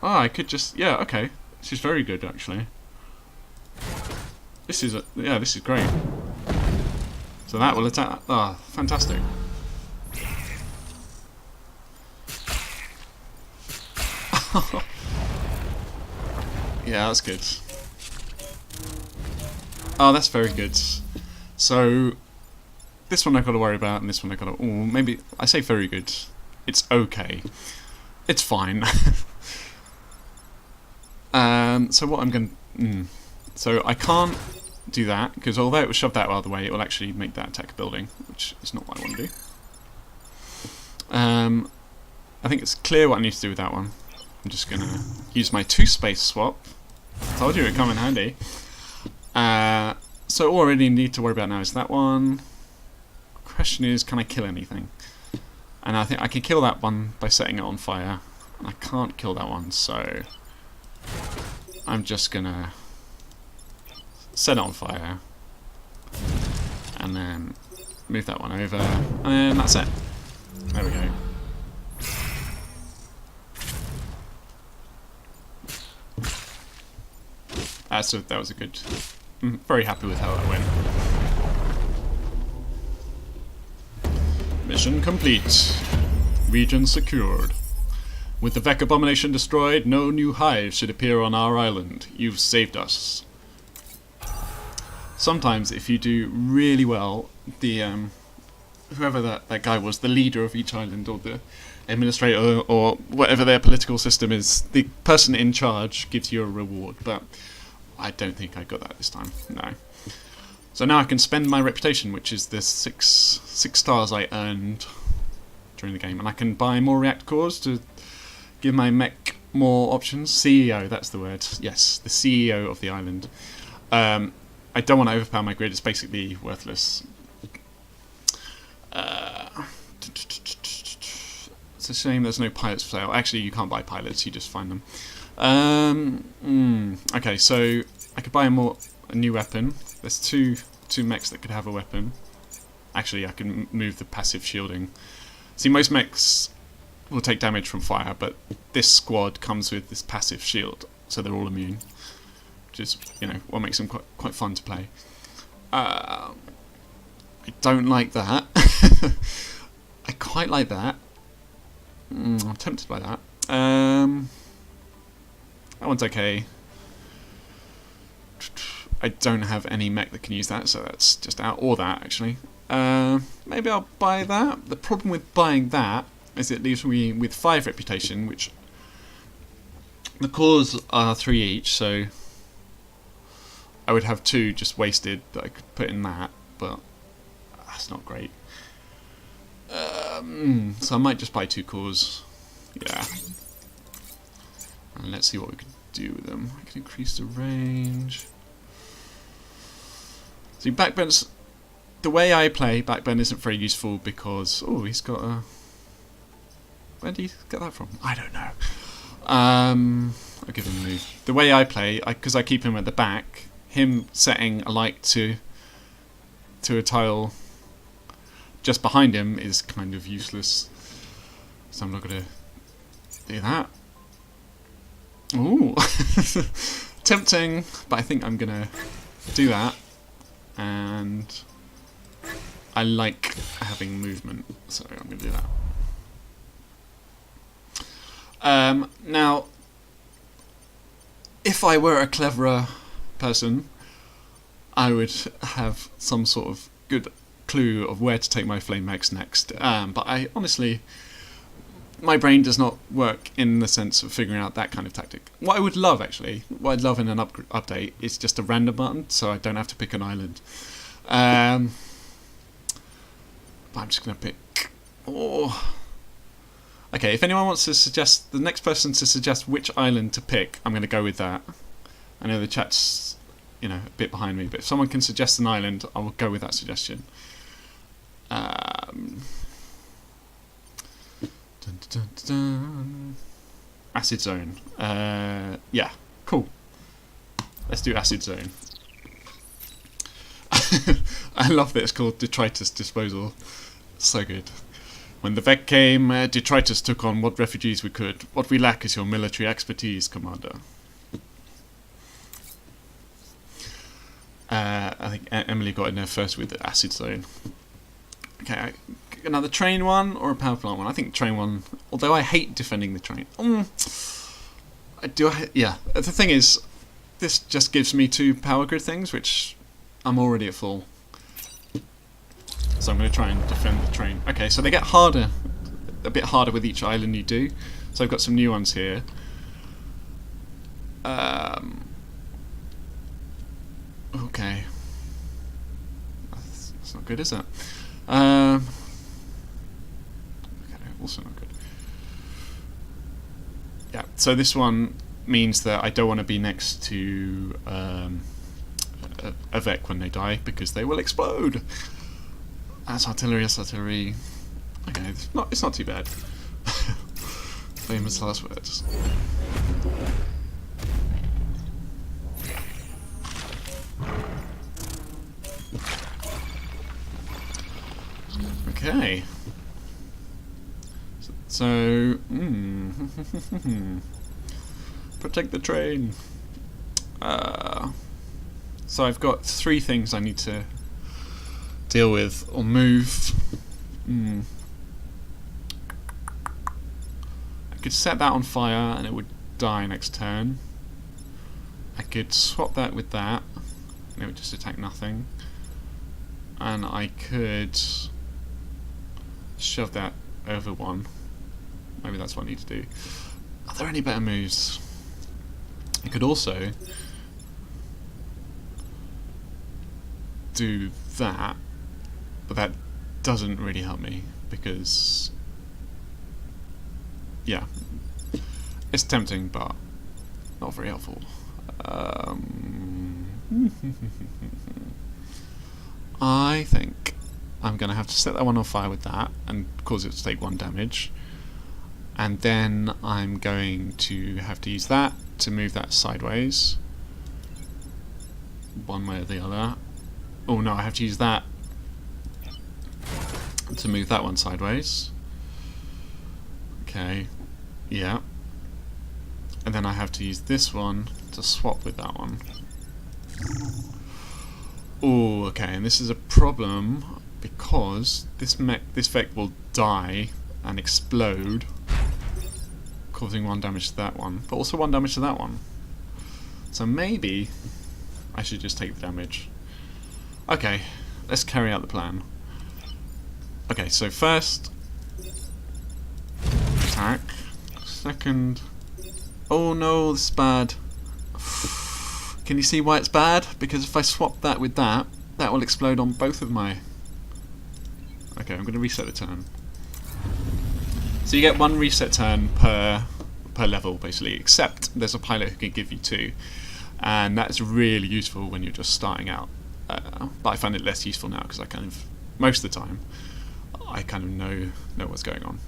Oh, I could just. Yeah, okay. This is very good, actually. This is great. So that will attack. Ah, oh, fantastic. Yeah, that's good. Oh, that's very good. So this one I've got to worry about, and this one I've got to. Oh, maybe I say very good. It's okay. It's fine. So what I'm going. So I can't do that because although it will shove that out of the way, it will actually make that attack a building, which is not what I want to do. I think it's clear what I need to do with that one. I'm just going to use my 2-space swap. Told you it'd come in handy. So all I really need to worry about now is that one. Question is, can I kill anything? And I think I can kill that one by setting it on fire. And I can't kill that one, so I'm just gonna set it on fire. And then move that one over. And that's it. There we go. So that was a good. I'm very happy with how that went. Mission complete. Region secured. With the Vec abomination destroyed, no new hives should appear on our island. You've saved us. Sometimes, if you do really well, the whoever that guy was, the leader of each island or the administrator or whatever their political system is, the person in charge gives you a reward. But I don't think I got that this time. No. So now I can spend my reputation, which is the six stars I earned during the game, and I can buy more react cores to give my mech more options. CEO, that's the word. Yes, the CEO of the island. I don't want to overpower my grid. It's basically worthless. It's a shame there's no pilots for sale. Actually, you can't buy pilots. You just find them. Okay, so I could buy a new weapon. There's two mechs that could have a weapon. Actually, I can move the passive shielding. See, most mechs will take damage from fire, but this squad comes with this passive shield, so they're all immune, which is, what makes them quite fun to play. I don't like that. I quite like that. I'm tempted by that. That one's okay. I don't have any mech that can use that, so that's just out. Or that, actually. Maybe I'll buy that. The problem with buying that is it leaves me with 5 reputation, which the cores are 3 each, so I would have 2 just wasted that I could put in that, but that's not great. So I might just buy 2 cores. Yeah. And let's see what we can do with them. I can increase the range. See, backbend's the way I play. Backbend isn't very useful because he's got a. Where did he get that from? I don't know. I'll give him a move. The way I play, because I keep him at the back, him setting a light to a tile just behind him is kind of useless. So I'm not going to do that. Ooh, tempting, but I think I'm going to do that. And I like having movement, so I'm going to do that. Now, if I were a cleverer person, I would have some sort of good clue of where to take my flame mechs next. But I honestly, my brain does not work in the sense of figuring out that kind of tactic. What I would love, actually, what I'd love in an update is just a random button, so I don't have to pick an island. But I'm just going to pick. Okay, if anyone wants to suggest, the next person to suggest which island to pick, I'm going to go with that. I know the chat's, a bit behind me, but if someone can suggest an island, I will go with that suggestion. Dun, dun, dun. Acid Zone. Yeah, cool. Let's do Acid Zone. I love that it's called Detritus Disposal. So good. When the Vec came, Detritus took on what refugees we could. What we lack is your military expertise, Commander. I think Emily got in there first with the Acid Zone. Okay, another train one or a power plant one? I think train one, although I hate defending the train. Yeah, the thing is, this just gives me 2 power grid things, which I'm already at full. So I'm going to try and defend the train. Okay, so they get harder, a bit harder with each island you do. So I've got some new ones here. Okay. That's not good, is it? Okay, also not good. Yeah, so this one means that I don't want to be next to a Vec when they die, because they will explode. That's artillery, that's artillery. Okay, it's not too bad. Famous last words. Okay. So, protect the train. So I've got 3 things I need to deal with or move. I could set that on fire and it would die next turn. I could swap that with that and it would just attack nothing. And I could shove that over 1. Maybe that's what I need to do. Are there any better moves? I could also do that, but that doesn't really help me because, yeah, it's tempting but not very helpful. I think I'm going to have to set that one on fire with that and cause it to take 1 damage. And then I'm going to have to use that to move that sideways. One way or the other. Oh no, I have to use that to move that one sideways. Okay, yeah. And then I have to use this one to swap with that one. Oh, okay, and this is a problem because this Vec will die and explode, causing 1 damage to that one, but also 1 damage to that one. So maybe I should just take the damage. Okay, let's carry out the plan. Okay, so first attack, second. Oh no, this is bad. Can you see why it's bad? Because if I swap that with that, that will explode on both of my. Okay, I'm going to reset the turn. So you get 1 reset turn per level, basically, except there's a pilot who can give you 2. And that's really useful when you're just starting out. But I find it less useful now because I kind of, most of the time, I kind of know what's going on.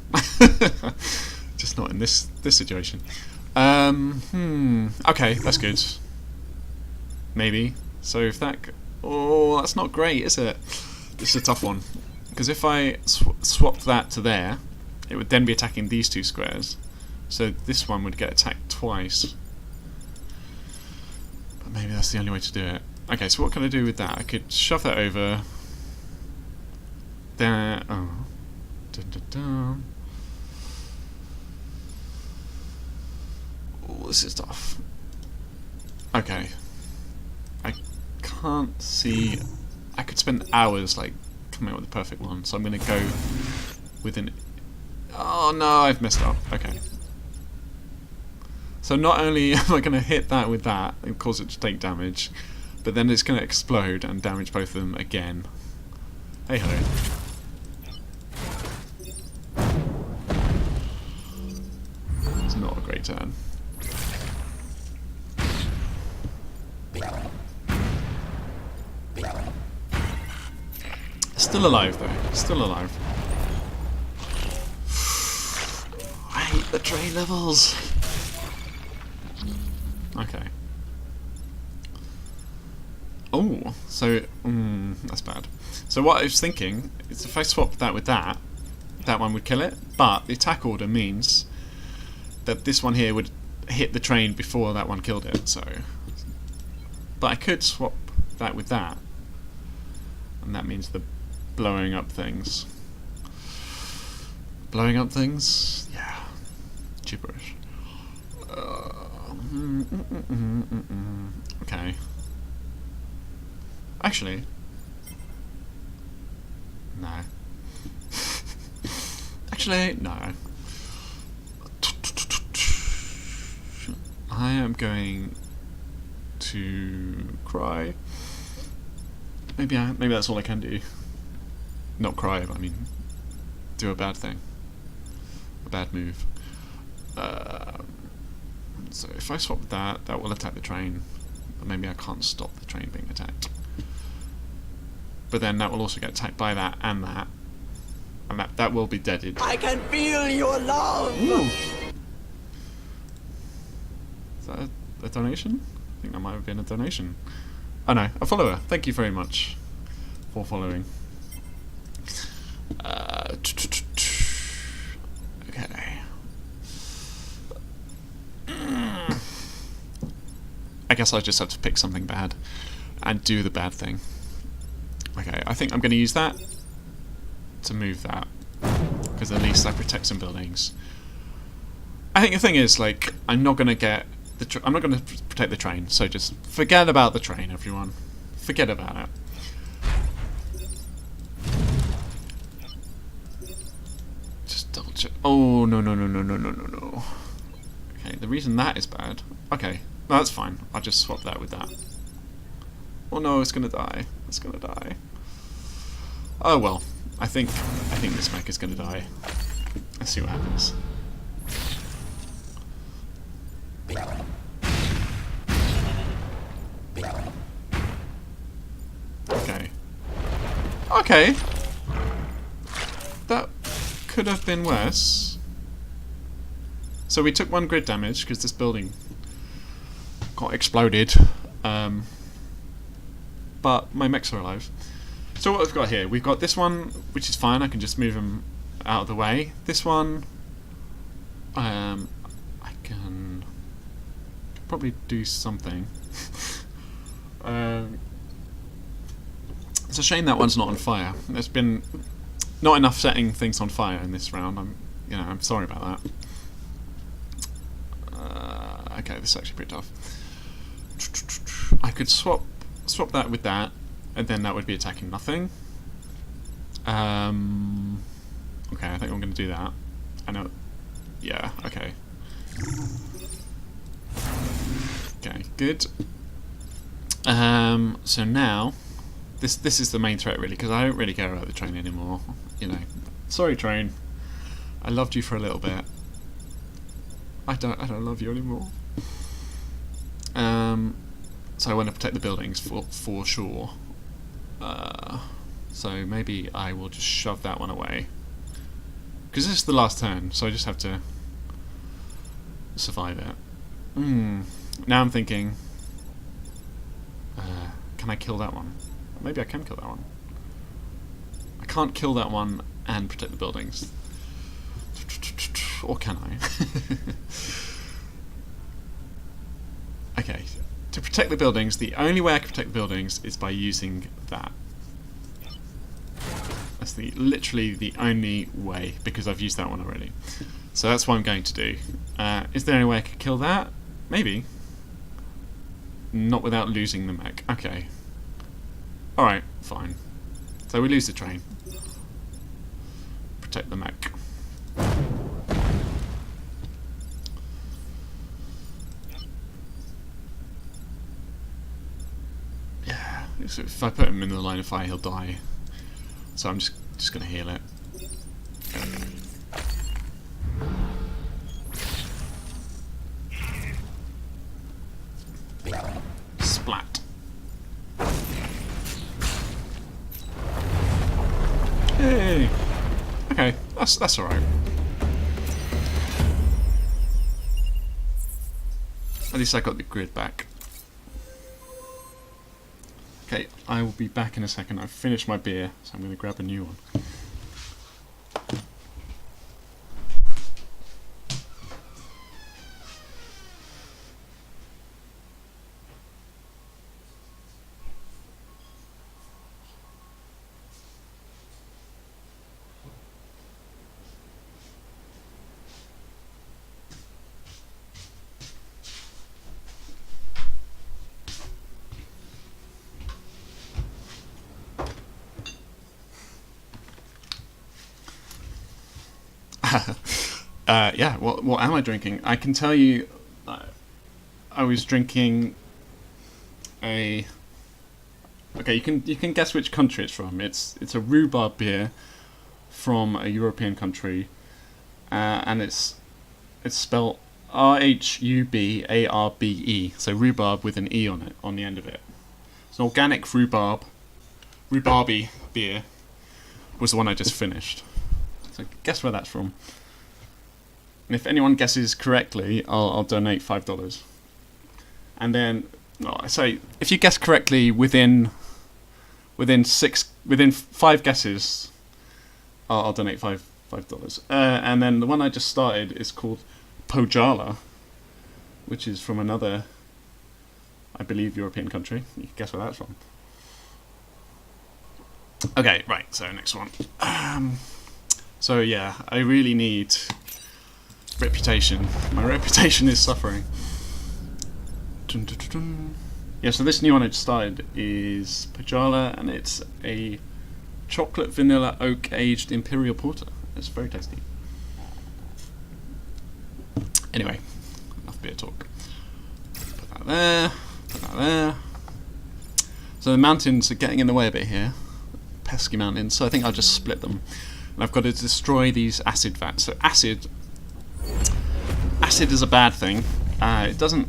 Just not in this situation. Okay, that's good. Maybe. So if that... Oh, that's not great, is it? This is a tough one. Because if I swapped that to there, it would then be attacking these 2 squares. So this one would get attacked twice. But maybe that's the only way to do it. Okay, so what can I do with that? I could shove that over. There. Oh. Dun, dun, dun. Oh, this is tough. Okay. I can't see. I could spend hours like coming up with the perfect one, so I'm going to go with an. Oh no, I've messed up. Okay. So not only am I going to hit that with that and cause it to take damage, but then it's going to explode and damage both of them again. Hey ho. It's not a great turn. Still alive though. Still alive. The train levels! Okay. Oh, so... that's bad. So what I was thinking is if I swapped that with that, that one would kill it, but the attack order means that this one here would hit the train before that one killed it, so... But I could swap that with that, and that means the blowing up things. Blowing up things? Yeah. Gibberish. Okay. Actually... No. Actually, no. I am going to cry. Maybe that's all I can do. Not cry, but I mean, do a bad thing. A bad move. So if I swap that, that will attack the train. But maybe I can't stop the train being attacked. But then that will also get attacked by that. And that will be deaded. I can feel your love! Ooh. Is that a donation? I think that might have been a donation. Oh no, a follower. Thank you very much for following. Okay. I guess I just have to pick something bad and do the bad thing. Okay, I think I'm going to use that to move that, because at least I protect some buildings. I think the thing is, like, I'm not going to get I'm not going to protect the train, so just forget about the train, everyone. Forget about it. Just double check. Oh, no. Okay, the reason that is bad... Okay, no, that's fine. I'll just swap that with that. Oh no, it's going to die. It's going to die. Oh well, I think this mech is going to die. Let's see what happens. Okay. Okay. That could have been worse. So we took 1 grid damage because this building got exploded. But my mechs are alive. So what we've got here, we've got this one, which is fine. I can just move him out of the way. This one, I can probably do something. It's a shame that one's not on fire. There's been not enough setting things on fire in this round. I'm sorry about that. Okay, this is actually pretty tough. I could swap that with that, and then that would be attacking nothing. Okay, I think I'm going to do that. I know. Yeah. Okay. Okay. Good. So now, this is the main threat really, because I don't really care about the train anymore. You know, sorry train. I loved you for a little bit. I don't love you anymore. So I want to protect the buildings for sure. So maybe I will just shove that one away. Because this is the last turn, so I just have to survive it. Now I'm thinking, can I kill that one? Maybe I can kill that one. I can't kill that one and protect the buildings. Or can I? Okay. To protect the buildings, the only way I can protect the buildings is by using that. That's literally the only way, because I've used that one already. So that's what I'm going to do. Is there any way I could kill that? Maybe. Not without losing the mech. Okay. Alright, fine. So we lose the train. Protect the mech. So if I put him in the line of fire, he'll die. So I'm just gonna heal it. Splat. Hey. Okay, that's alright. At least I got the grid back. Okay, I will be back in a second. I've finished my beer, so I'm going to grab a new one. Yeah, what am I drinking? I can tell you, I was drinking a. Okay, you can guess which country it's from. It's a rhubarb beer from a European country, and it's spelled RHUBARBE. So rhubarb with an E on it, on the end of it. It's an organic rhubarby beer. Was the one I just finished. So guess where that's from. And if anyone guesses correctly, I'll donate $5. And then, so if you guess correctly within 5 guesses, I'll donate $5. And then the one I just started is called Pojala, which is from another, I believe, European country. You can guess where that's from. Okay, right. So next one. So yeah, I really need reputation. My reputation is suffering. Dun, dun, dun, dun. Yeah, so this new one I just started is Pojala, and it's a chocolate vanilla oak aged imperial porter. It's very tasty. Anyway, enough beer talk. Put that there. Put that there. So the mountains are getting in the way a bit here. Pesky mountains. So I think I'll just split them. And I've got to destroy these acid vats. So acid is a bad thing. It doesn't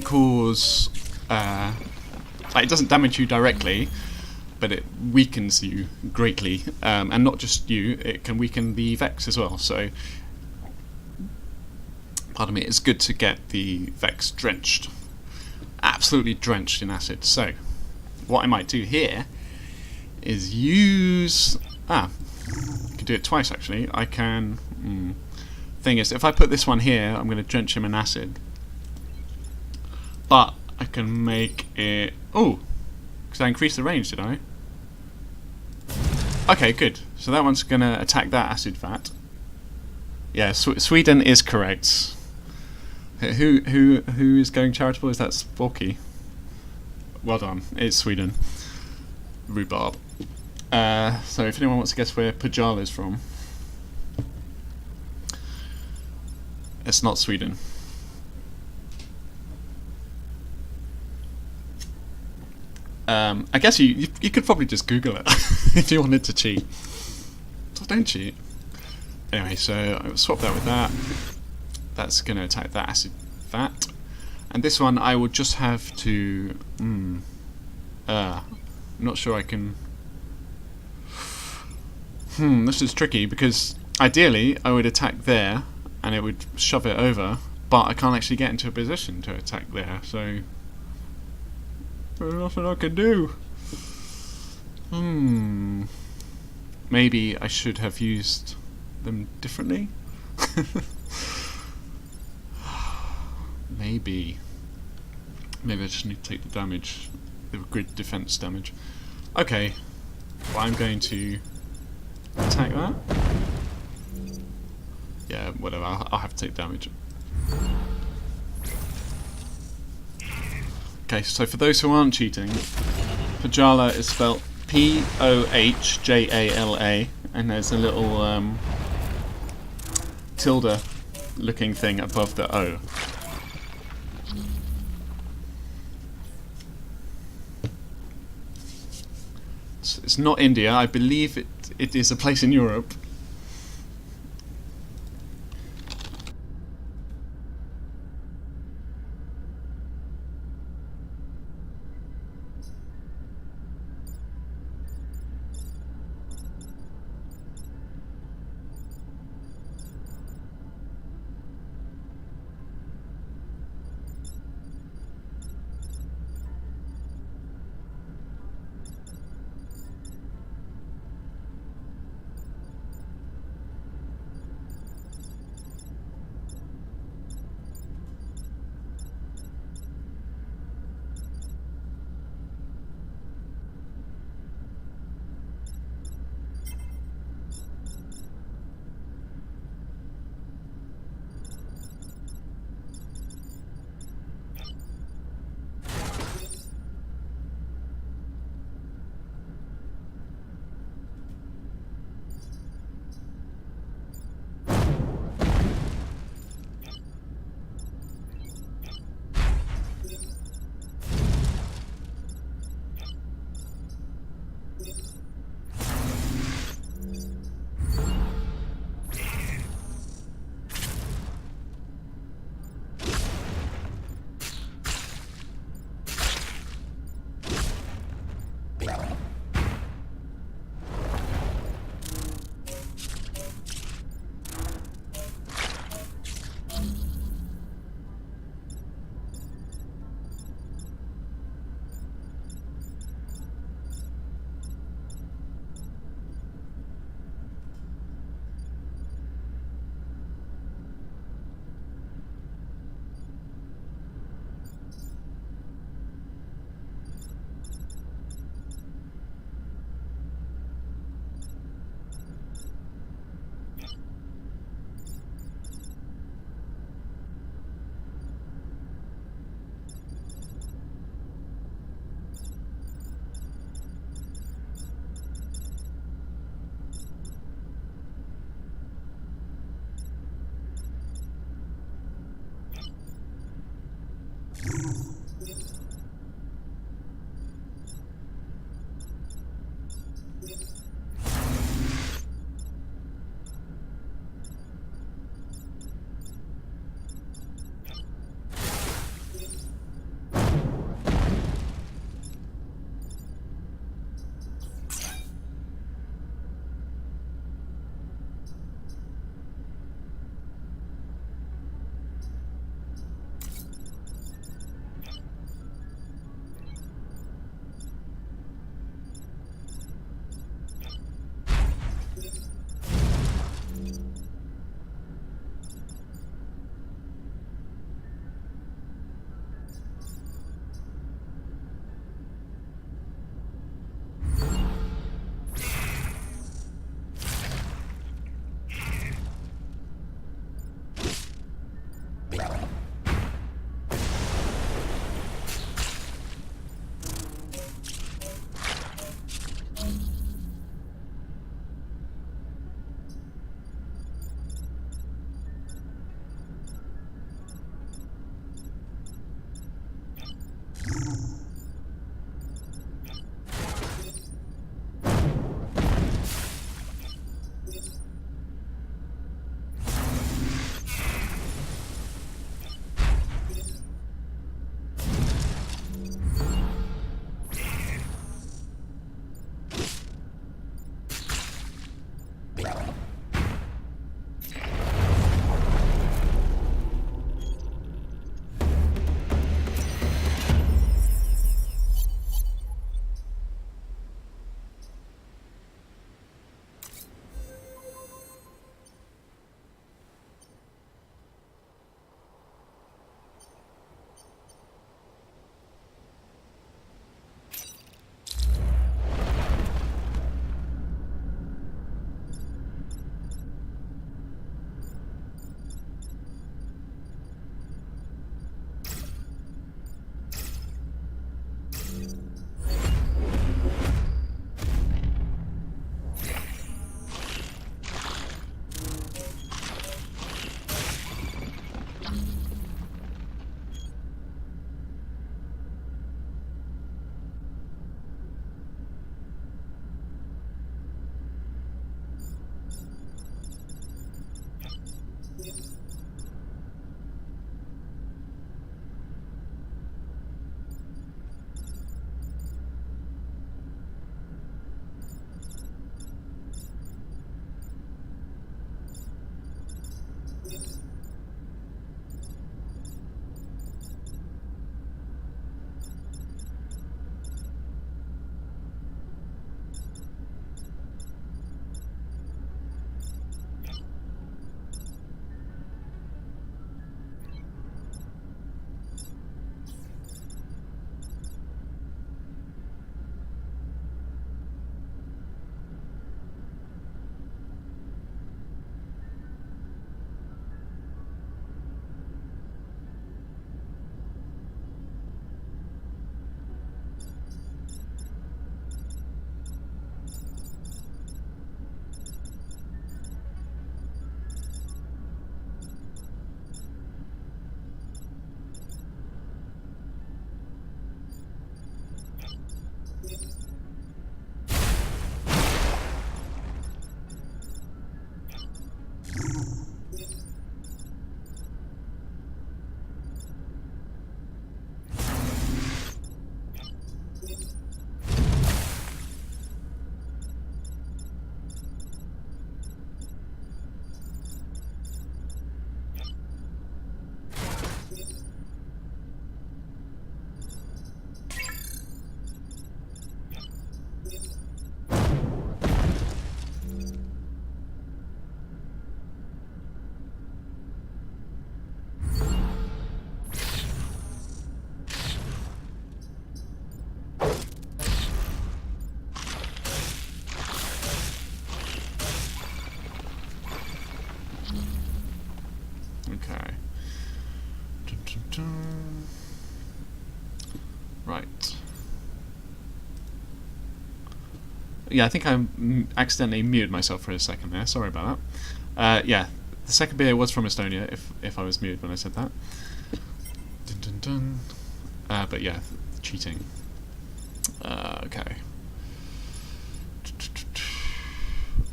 cause it doesn't damage you directly, but it weakens you greatly, and not just you. It can weaken the Vex as well. So, pardon me. It's good to get the Vex drenched, absolutely drenched in acid. So, what I might do here is use. I can do it twice actually. I can. Thing is, if I put this one here, I'm going to drench him in acid. But I can make it. Oh, because I increased the range, did I? Okay, good. So that one's going to attack that acid vat. Yeah, Sweden is correct. Who is going charitable? Is that Sporky? Well done. It's Sweden. Rhubarb. So if anyone wants to guess where Pojala is from. It's not Sweden. I guess you could probably just Google it if you wanted to cheat. So don't cheat. Anyway, so I'll swap that with that. That's going to attack that acid vat. And this one I will just have to... I'm not sure I can... This is tricky because ideally I would attack there and it would shove it over, but I can't actually get into a position to attack there, so there's nothing I can do. Maybe I should have used them differently. Maybe I just need to take the damage, the grid defense damage. Okay, well, I'm going to attack that. Yeah, whatever, I'll have to take damage. Okay, so for those who aren't cheating, Pojala is spelled Pohjala, and there's a little tilde looking thing above the O. It's not India, I believe it is a place in Europe. Okay. Dun, dun, dun. Right. Yeah, I think I accidentally muted myself for a second there. Sorry about that. Yeah, the second beer was from Estonia, if I was muted when I said that. Dun, dun, dun. But yeah, cheating. Okay.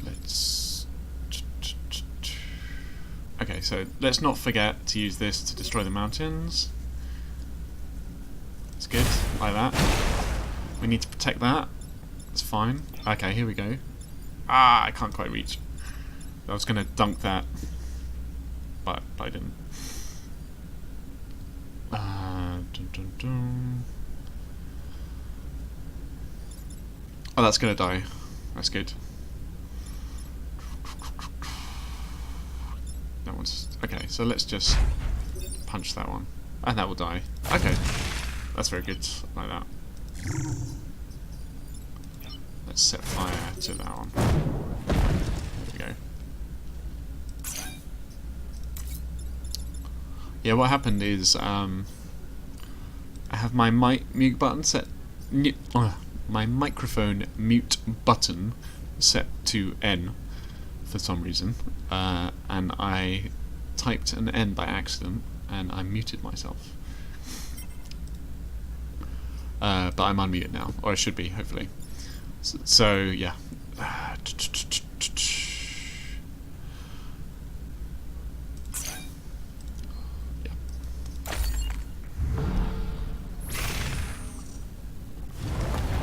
Let's... Okay, so let's not forget to use this to destroy the mountains. It's good, like that. We need to protect that. It's fine. Okay, here we go. Ah, I can't quite reach. I was going to dunk that, but I didn't. Dun, dun, dun. Oh, that's going to die. That's good. That one's... Okay, so let's just punch that one. And that will die. Okay. That's very good, like that. Let's set fire to that one. There we go. Yeah, what happened is I have my mute button set. My microphone mute button set to N for some reason, and I typed an N by accident, and I muted myself. But I'm unmuted now, or I should be, hopefully. So yeah.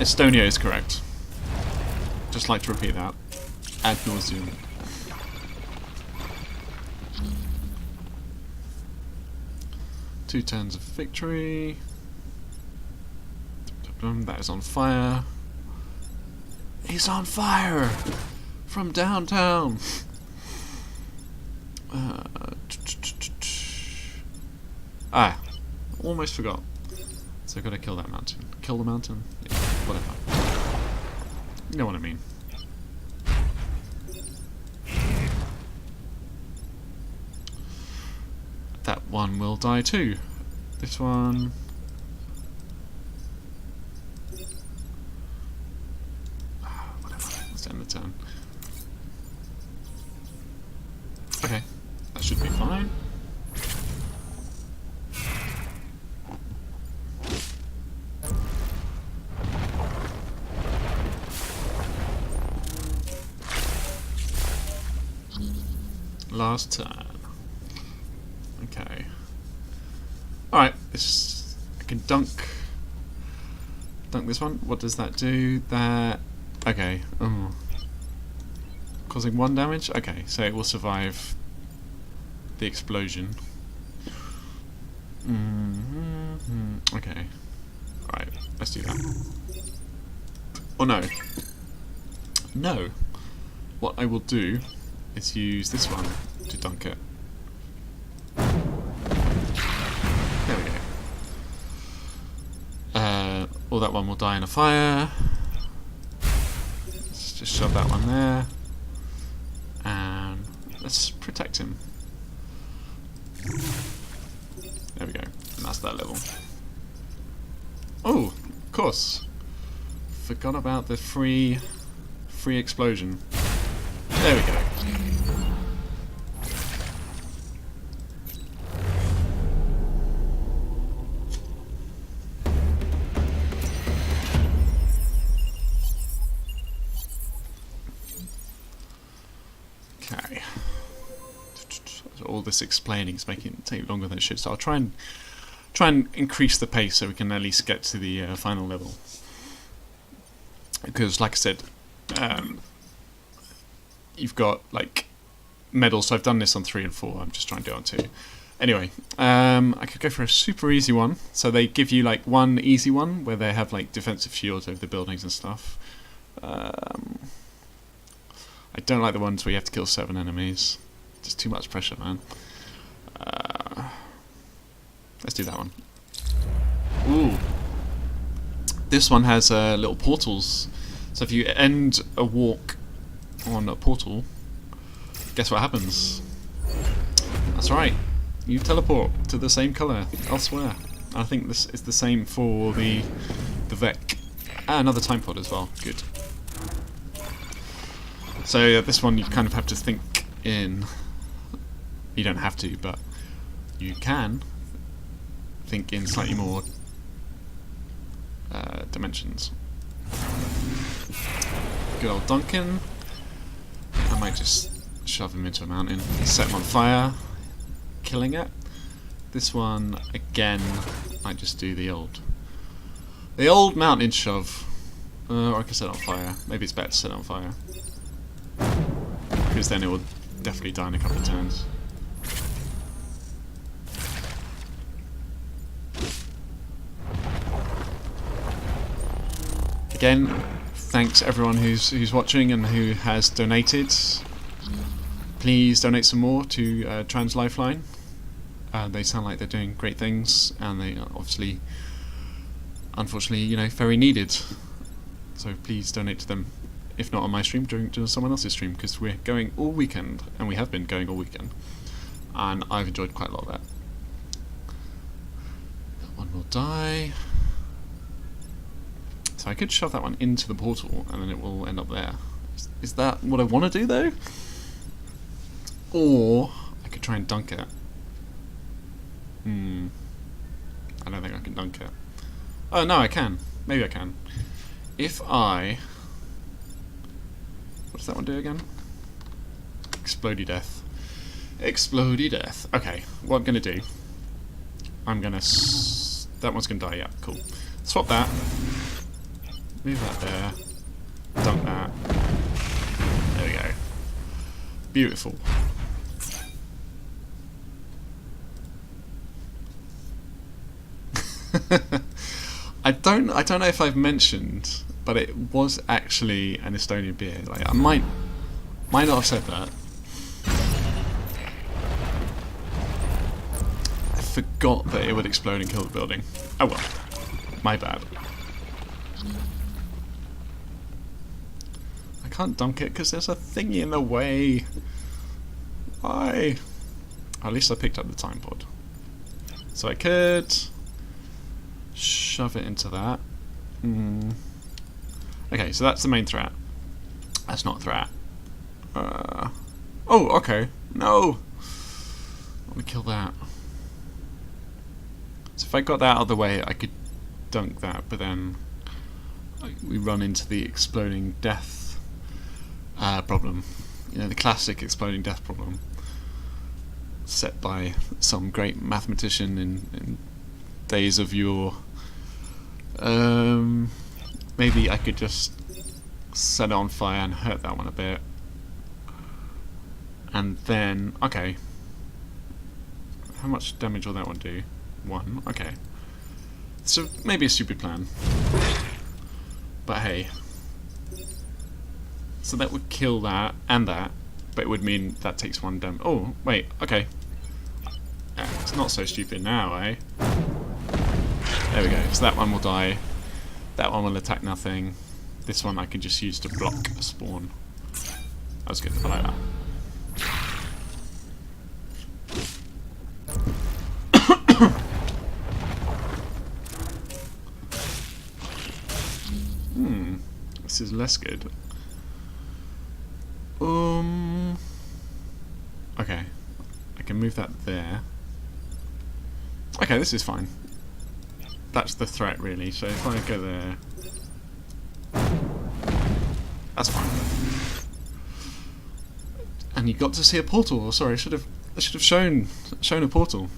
Estonia is correct. Just like to repeat that ad nauseum. Two turns of victory. That is on fire. He's on fire from downtown. Almost forgot. So I've got to kill that mountain. Kill the mountain? Yeah, whatever. You know what I mean. That one will die too. This one... whatever. Let's end the turn. Okay. That should be fine. Last turn. Okay. Alright, I can dunk this one. What does that do? That... Okay. Causing 1 damage? Okay, so it will survive the explosion. Okay. Alright, let's do that. Oh no. No. What I will do is use this one to dunk it. There we go. Or that one will die in a fire. Let's just shove that one there. And let's protect him. There we go. And that's that level. Oh, of course. Forgot about the free explosion. There we go. Okay. All this explaining is making it take longer than it should, so I'll try and increase the pace so we can at least get to the final level. Because, like I said, you've got like medals. So I've done this on 3 and 4. I'm just trying to do it on 2. Anyway, I could go for a super easy one. So they give you like one easy one where they have like defensive shields over the buildings and stuff. I don't like the ones where you have to kill 7 enemies. Just too much pressure, man. Let's do that one. Ooh. This one has little portals. So if you end a walk on a portal, guess what happens? That's right. you teleport to the same colour elsewhere. I think this is the same for the Vec. Another time pod as well. Good. So this one you kind of have to think in. You don't have to, but you can think in slightly more dimensions. Good old Duncan. I might just shove him into a mountain, set him on fire, killing it. This one again, might just do the old mountain shove, or I can set it on fire. Maybe it's better to set it on fire, because then it will definitely die in a couple of turns. Again, thanks everyone who's watching and who has donated. Please donate some more to Trans Lifeline. They sound like they're doing great things, and they are obviously, unfortunately, you know, very needed. So please donate to them. If not on my stream, during someone else's stream, because we're going all weekend, and we have been going all weekend, and I've enjoyed quite a lot of that. That one will die. So I could shove that one into the portal, and then it will end up there. Is that what I want to do, though? Or I could try and dunk it. I don't think I can dunk it. Oh, no, I can. Maybe I can. If I... What does that one do again? Explodey death. Explodey death. Okay, what I'm going to do... I'm going to... That one's going to die, yeah, cool. Swap that. Move that there. Dunk that. There we go. Beautiful. I don't know if I've mentioned, but it was actually an Estonian beer. Like, I might not have said that. I forgot that it would explode and kill the building. Oh well, my bad. I can't dunk it because there's a thingy in the way. Why? At least I picked up the time pod, so I could shove it into that. Okay, so that's the main threat. That's not a threat. Oh, okay. No! Let me kill that. So if I got that out of the way, I could dunk that, but then we run into the exploding death problem. You know, the classic exploding death problem set by some great mathematician in days of yore. Maybe I could just set it on fire and hurt that one a bit, and then okay, how much damage will that one do? 1. Okay, so maybe a stupid plan, but hey. So that would kill that and that, but it would mean that takes 1 damage. Oh wait, okay, it's not so stupid now, eh? There we go, so that one will die, that one will attack nothing, this one I can just use to block a spawn. That was good, I like that. This is less good. Okay, I can move that there. Okay, this is fine. That's the threat, really. So if I go there, that's fine. And you got to see a portal. Sorry, I should have shown a portal.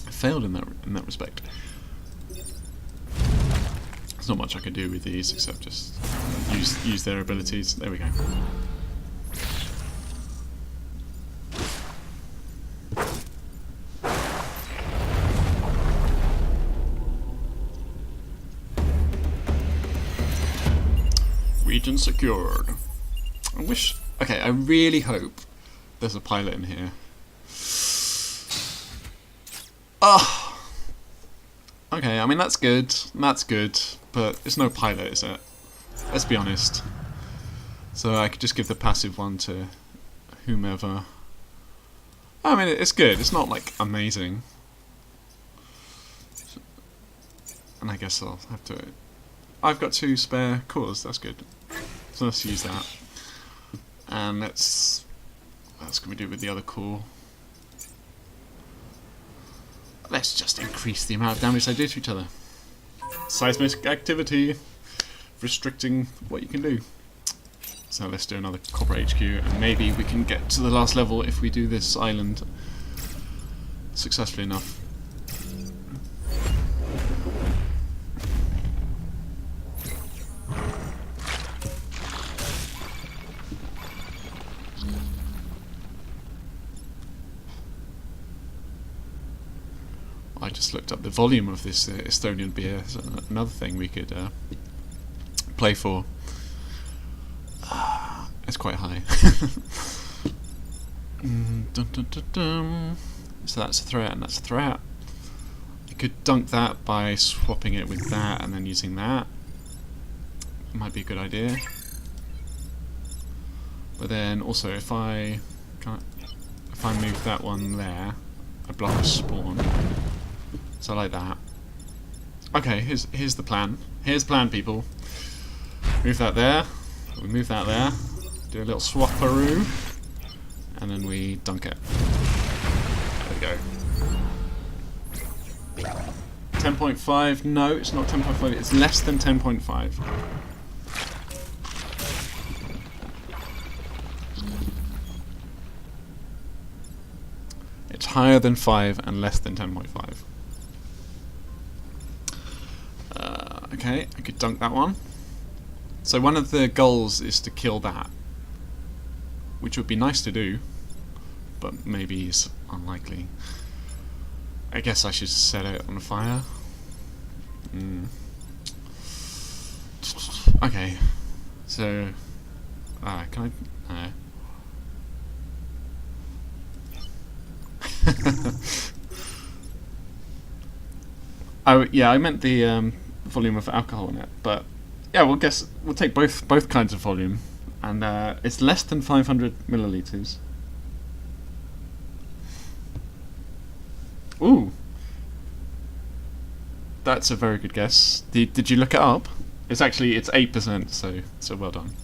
I failed in that respect. There's not much I can do with these except just use their abilities. There we go. Region secured. I wish... Okay, I really hope there's a pilot in here. Oh! Okay, I mean that's good, but it's no pilot, is it? Let's be honest. So I could just give the passive one to whomever. I mean, it's good. It's not like amazing. And I guess I'll have to. I've got 2 spare cores. That's good. So let's use that. And let's. What else can we do with the other core? Let's just increase the amount of damage they do to each other. Seismic activity, restricting what you can do. So let's do another copper HQ, and maybe we can get to the last level if we do this island successfully enough. I just looked up the volume of this Estonian beer. So another thing we could play for. It's quite high. Dun, dun, dun, dun. So that's a threat, and that's a threat. You could dunk that by swapping it with that, and then using that. Might be a good idea. But then also, if I move that one there, I block a spawn. So like that. Okay, here's the plan. Here's the plan, people. Move that there. We move that there. Do a little swapperoo. And then we dunk it. There we go. 10.5. No, it's not 10.5. It's less than 10.5. It's higher than 5 and less than 10.5. Okay, I could dunk that one. So one of the goals is to kill that, which would be nice to do, but maybe is unlikely. I guess I should set it on fire. Okay, so can I? Oh yeah, I meant the volume of alcohol in it, but yeah, we'll take both kinds of volume, and it's less than 500 milliliters. Ooh, that's a very good guess. Did you look it up? It's 8%, so well done.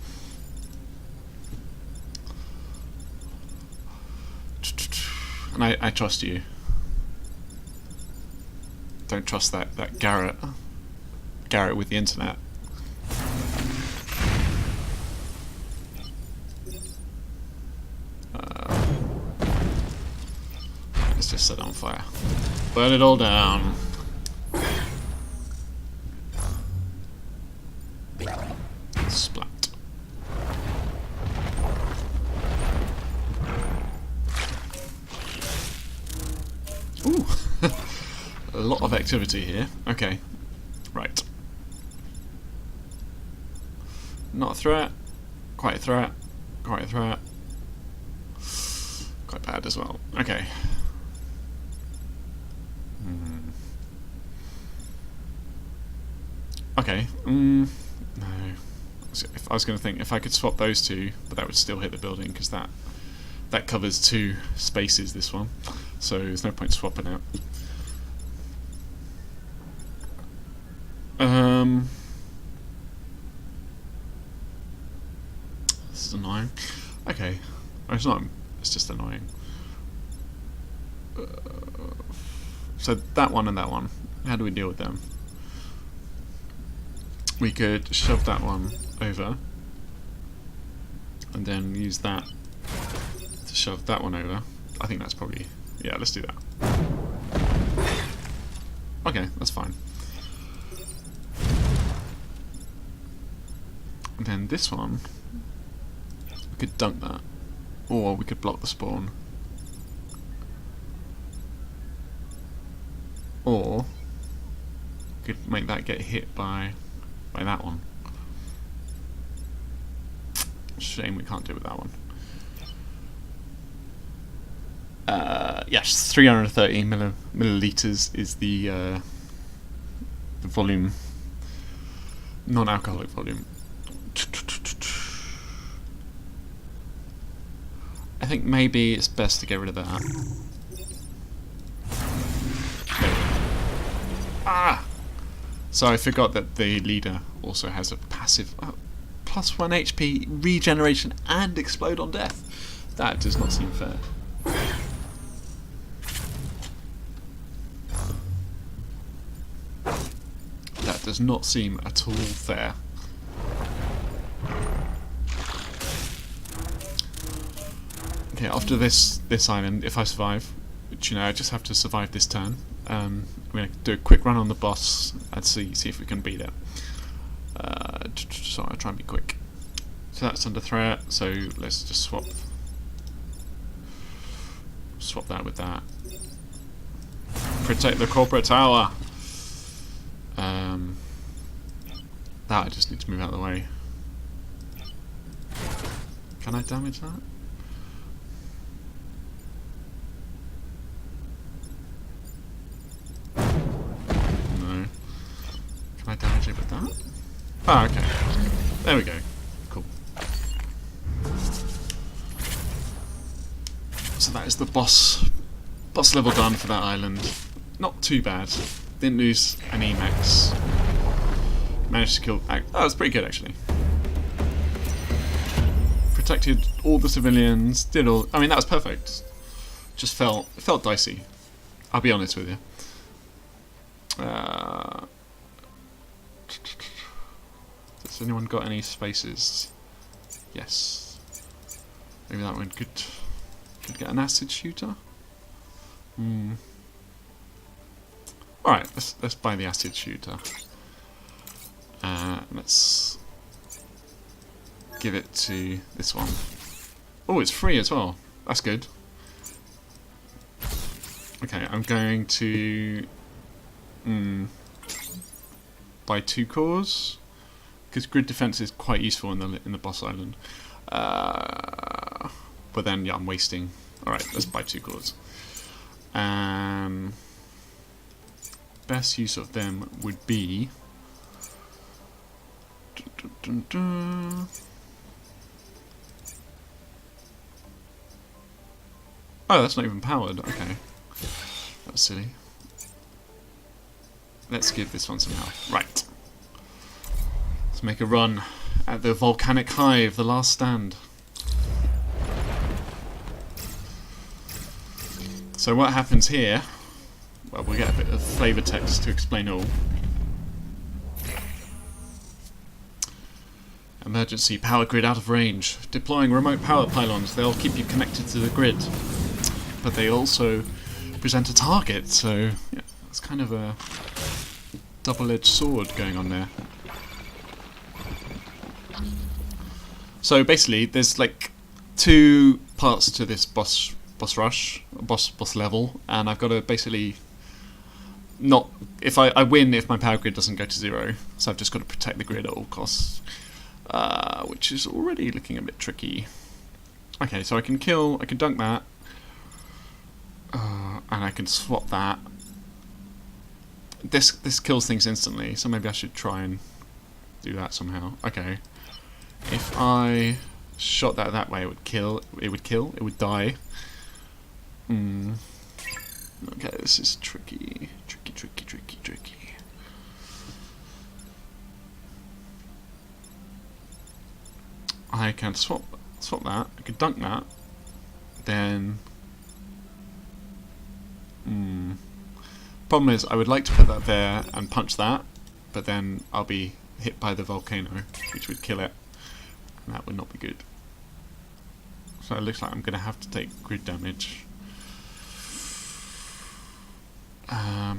And I trust you. Don't trust that Garrett with the internet. Let's just set it on fire. Burn it all down. Splat. Ooh. A lot of activity here. Okay. Right. Not a threat. Quite a threat. Quite a threat. Quite bad as well. Okay. Okay. No. I was going to think if I could swap those two, but that would still hit the building because that covers 2 spaces. This one, so there's no point swapping it. This is annoying. Okay, it's not. It's just annoying. So that one and that one. How do we deal with them? We could shove that one over, and then use that to shove that one over. I think that's probably, yeah, let's do that. Okay, that's fine. And then this one, we could dunk that, or we could block the spawn, or we could make that get hit by that one. Shame we can't do it with that one. Yes, 330 milliliters is the volume, non-alcoholic volume. I think maybe it's best to get rid of that. Ah! So I forgot that the leader also has a passive +1 HP, regeneration, and explode on death. That does not seem fair. That does not seem at all fair. Okay, after this island, if I survive, which, you know, I just have to survive this turn, I'm going to do a quick run on the boss and see if we can beat it. So I'll try and be quick. So that's under threat, so let's just swap that with that. Protect the corporate tower! That I just need to move out of the way. Can I damage that? No. Can I damage it with that? Ah, okay. There we go. Cool. So that is the boss level done for that island. Not too bad. Didn't lose any mechs. Managed to kill... Oh, that's pretty good actually. Protected all the civilians. Did all... I mean, that was perfect. Just felt dicey. I'll be honest with you. Has anyone got any spaces? Yes. Maybe that one could get an acid shooter. Alright, let's buy the acid shooter. Let's give it to this one. Oh, it's free as well. That's good. Okay, I'm going to buy 2 cores because grid defense is quite useful in the boss island. But then, yeah, I'm wasting. All right, let's buy 2 cores. Best use of them would be. Oh, that's not even powered. Okay, that's silly. Let's give this one some health. Right. Let's make a run at the volcanic hive, the last stand. So what happens here? Well, we'll get a bit of flavor text to explain all. Emergency power grid out of range. Deploying remote power pylons. They'll keep you connected to the grid. But they also present a target, so yeah, it's kind of a double-edged sword going on there. So basically, there's like 2 parts to this boss level, and I've got to basically not. If I win if my power grid doesn't go to 0, so I've just got to protect the grid at all costs, which is already looking a bit tricky. Okay, so I can dunk that, and I can swap that. This kills things instantly, so maybe I should try and do that somehow. Okay, if I shot that way, it would kill. It would die. Okay, this is tricky. I can swap that. I could dunk that. Then. Problem is, I would like to put that there and punch that, but then I'll be hit by the volcano, which would kill it, and that would not be good. So it looks like I'm going to have to take grid damage. How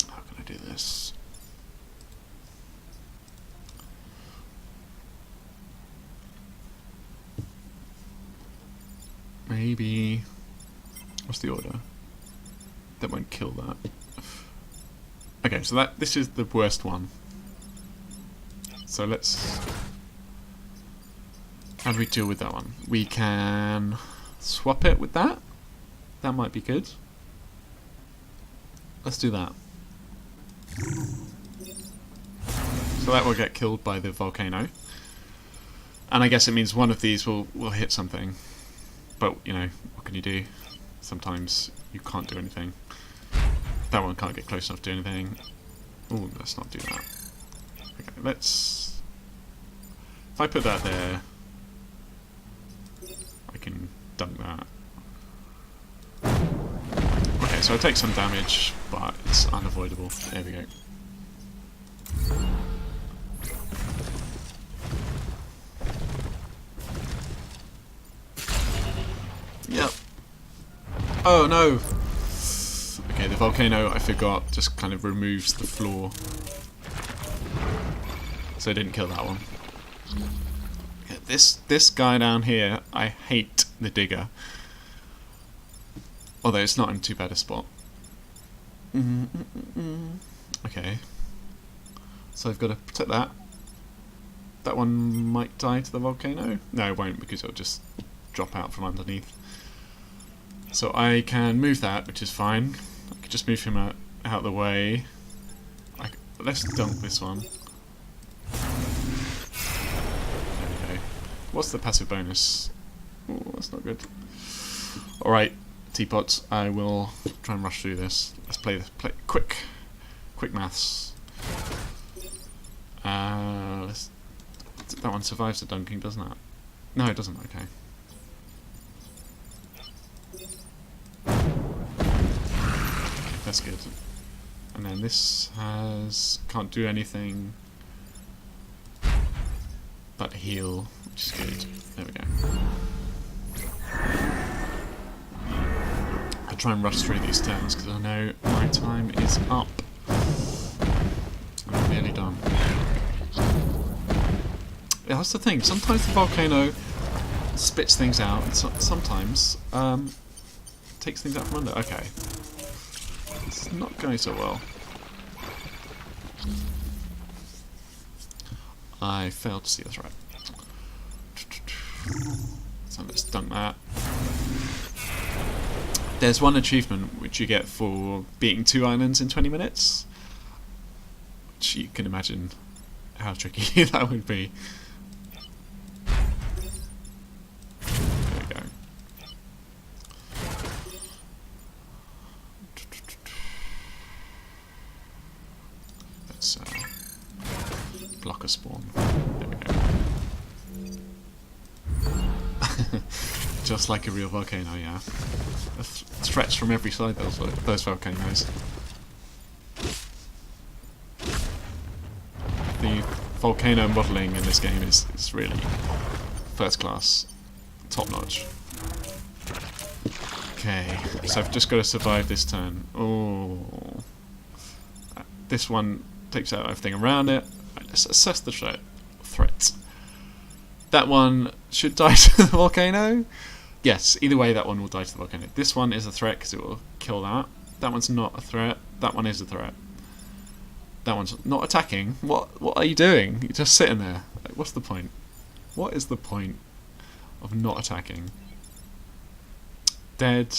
can I do this? Maybe. What's the order? That won't kill that. Okay, so this is the worst one. So let's. How do we deal with that one? We can swap it with that. That might be good. Let's do that. So that will get killed by the volcano. And I guess it means one of these will hit something. But, you know, what can you do? Sometimes you can't do anything. That one can't get close enough to do anything. Oh, let's not do that. Okay, let's... If I put that there, I can dunk that. Okay, so I take some damage, but it's unavoidable. There we go. Yep. Oh no! Okay, the volcano, I forgot, just kind of removes the floor. So I didn't kill that one. Okay, this guy down here, I hate the digger. Although it's not in too bad a spot. Okay. So I've got to protect that. That one might die to the volcano. No, it won't, because it'll just drop out from underneath. So I can move that, which is fine. I could just move him out of the way. Let's dunk this one. There we go. What's the passive bonus? Oh, that's not good. Alright, teapots, I will try and rush through this. Let's play quick maths. That one survives the dunking, doesn't it? No, it doesn't. Okay. That's good. And then this can't do anything but heal, which is good. There we go. I'll try and rush through these turns because I know my time is up. I'm nearly done. Yeah, that's the thing. Sometimes the volcano spits things out, and sometimes takes things out from under. Okay. It's not going so well. I failed to see the threat. So let's dunk that. There's one achievement which you get for beating 2 islands in 20 minutes. Which you can imagine how tricky that would be. There we go. Let's block a spawn. There we go. Just like a real volcano, yeah. Threats from every side, those volcanoes. The volcano modelling in this game is really first class, top notch. Okay, so I've just got to survive this turn. Oh, this one takes out everything around it. Right, let's assess the threat. That one should die to the volcano. Yes, either way that one will die to the volcano. This one is a threat because it will kill that. That one's not a threat. That one is a threat. That one's not attacking. What are you doing? You're just sitting there. Like, what's the point? What is the point of not attacking? Dead.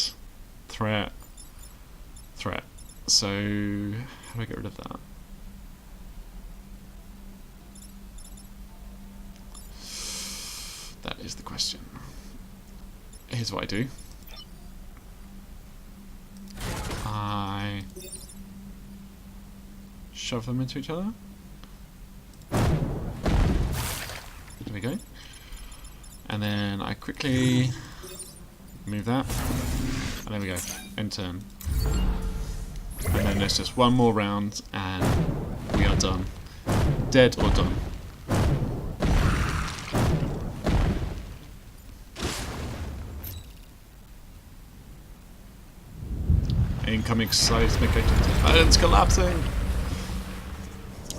Threat. Threat. So, how do I get rid of that? That is the question. Here's what I do. I shove them into each other. There we go. And then I quickly move that. And there we go. End turn. And then there's just one more round and we are done. Dead or done. Incoming seismic activity. Island's collapsing!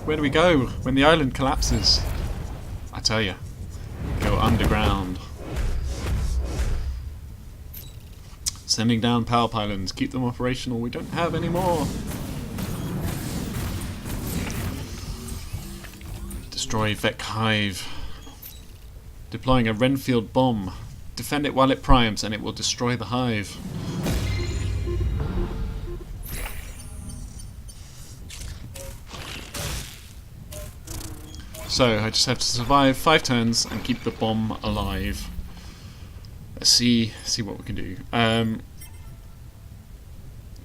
Where do we go when the island collapses? I tell you, go underground. Sending down power pylons, keep them operational. We don't have any more. Destroy Vec Hive. Deploying a Renfield bomb. Defend it while it primes and it will destroy the hive. So I just have to survive 5 turns and keep the bomb alive. Let's see what we can do.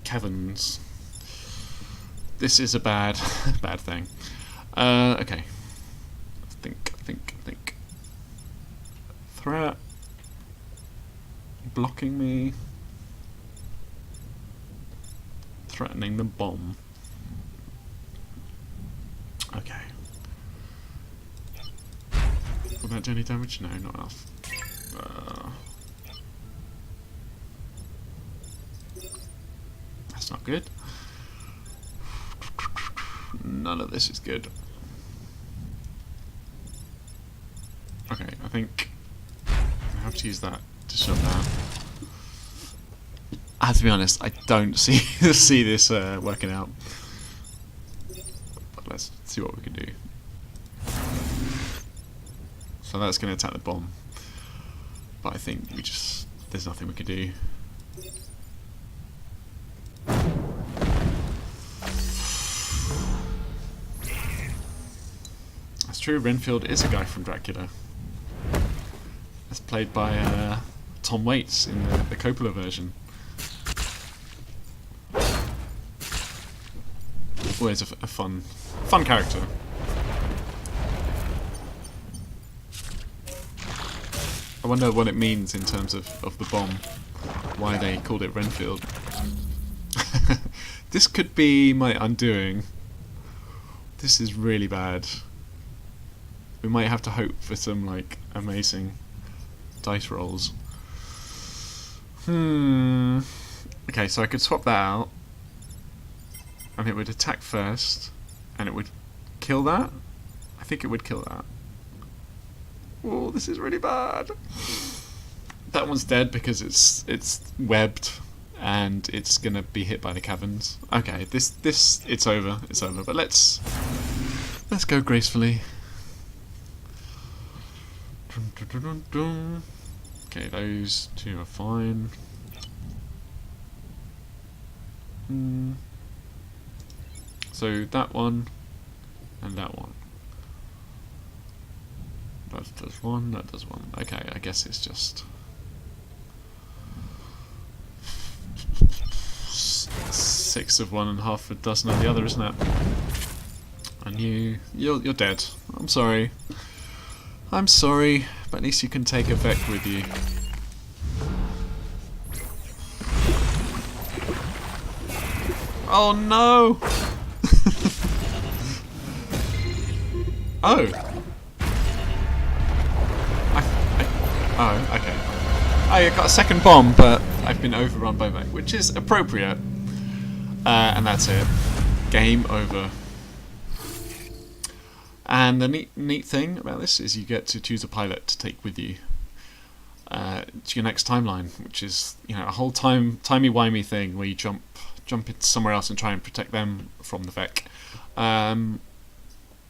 Caverns. This is a bad thing. Okay. Think. Threat. Blocking me. Threatening the bomb. Okay. Will that do any damage? No, not enough. That's not good. None of this is good. Okay, I think I have to use that to shut down. I have to be honest, I don't see this working out. But let's see what we can do. So that's going to attack the bomb. But I think there's nothing we can do. That's true, Renfield is a guy from Dracula. That's played by Tom Waits in the Coppola version. Always a fun character. I wonder what it means in terms of the bomb. Why they called it Renfield. This could be my undoing. This is really bad. We might have to hope for some like amazing dice rolls. Okay, so I could swap that out. And it would attack first. And it would kill that? I think it would kill that. Oh, this is really bad. That one's dead because it's webbed and it's gonna be hit by the caverns. Okay, this it's over. But let's go gracefully. Okay, those two are fine. So that one and that one. That does one, that does one. Okay, I guess it's just 6 of one and half a dozen of the other, isn't it? And you're dead. I'm sorry. I'm sorry, but at least you can take a Vec with you. Oh no! Oh! Oh, okay. I got a second bomb, but I've been overrun by Vec, which is appropriate. And that's it. Game over. And the neat thing about this is you get to choose a pilot to take with you to your next timeline, which is a whole timey-wimey thing where you jump into somewhere else and try and protect them from the Vec. I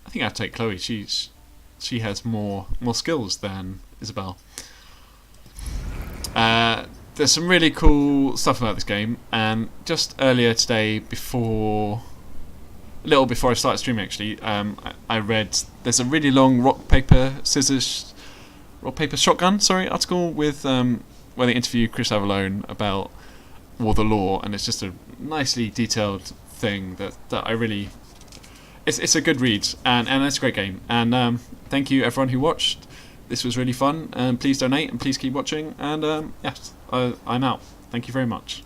think I'd take Chloe. She has more skills than Isabel. There's some really cool stuff about this game, and just earlier today, a little before I started streaming actually, I read there's a really long rock paper shotgun article with where they interview Chris Avallone about War the Law, and it's just a nicely detailed thing that I really it's a good read, and it's a great game, and thank you everyone who watched. This was really fun, and please donate and please keep watching, and yes, I'm out. Thank you very much.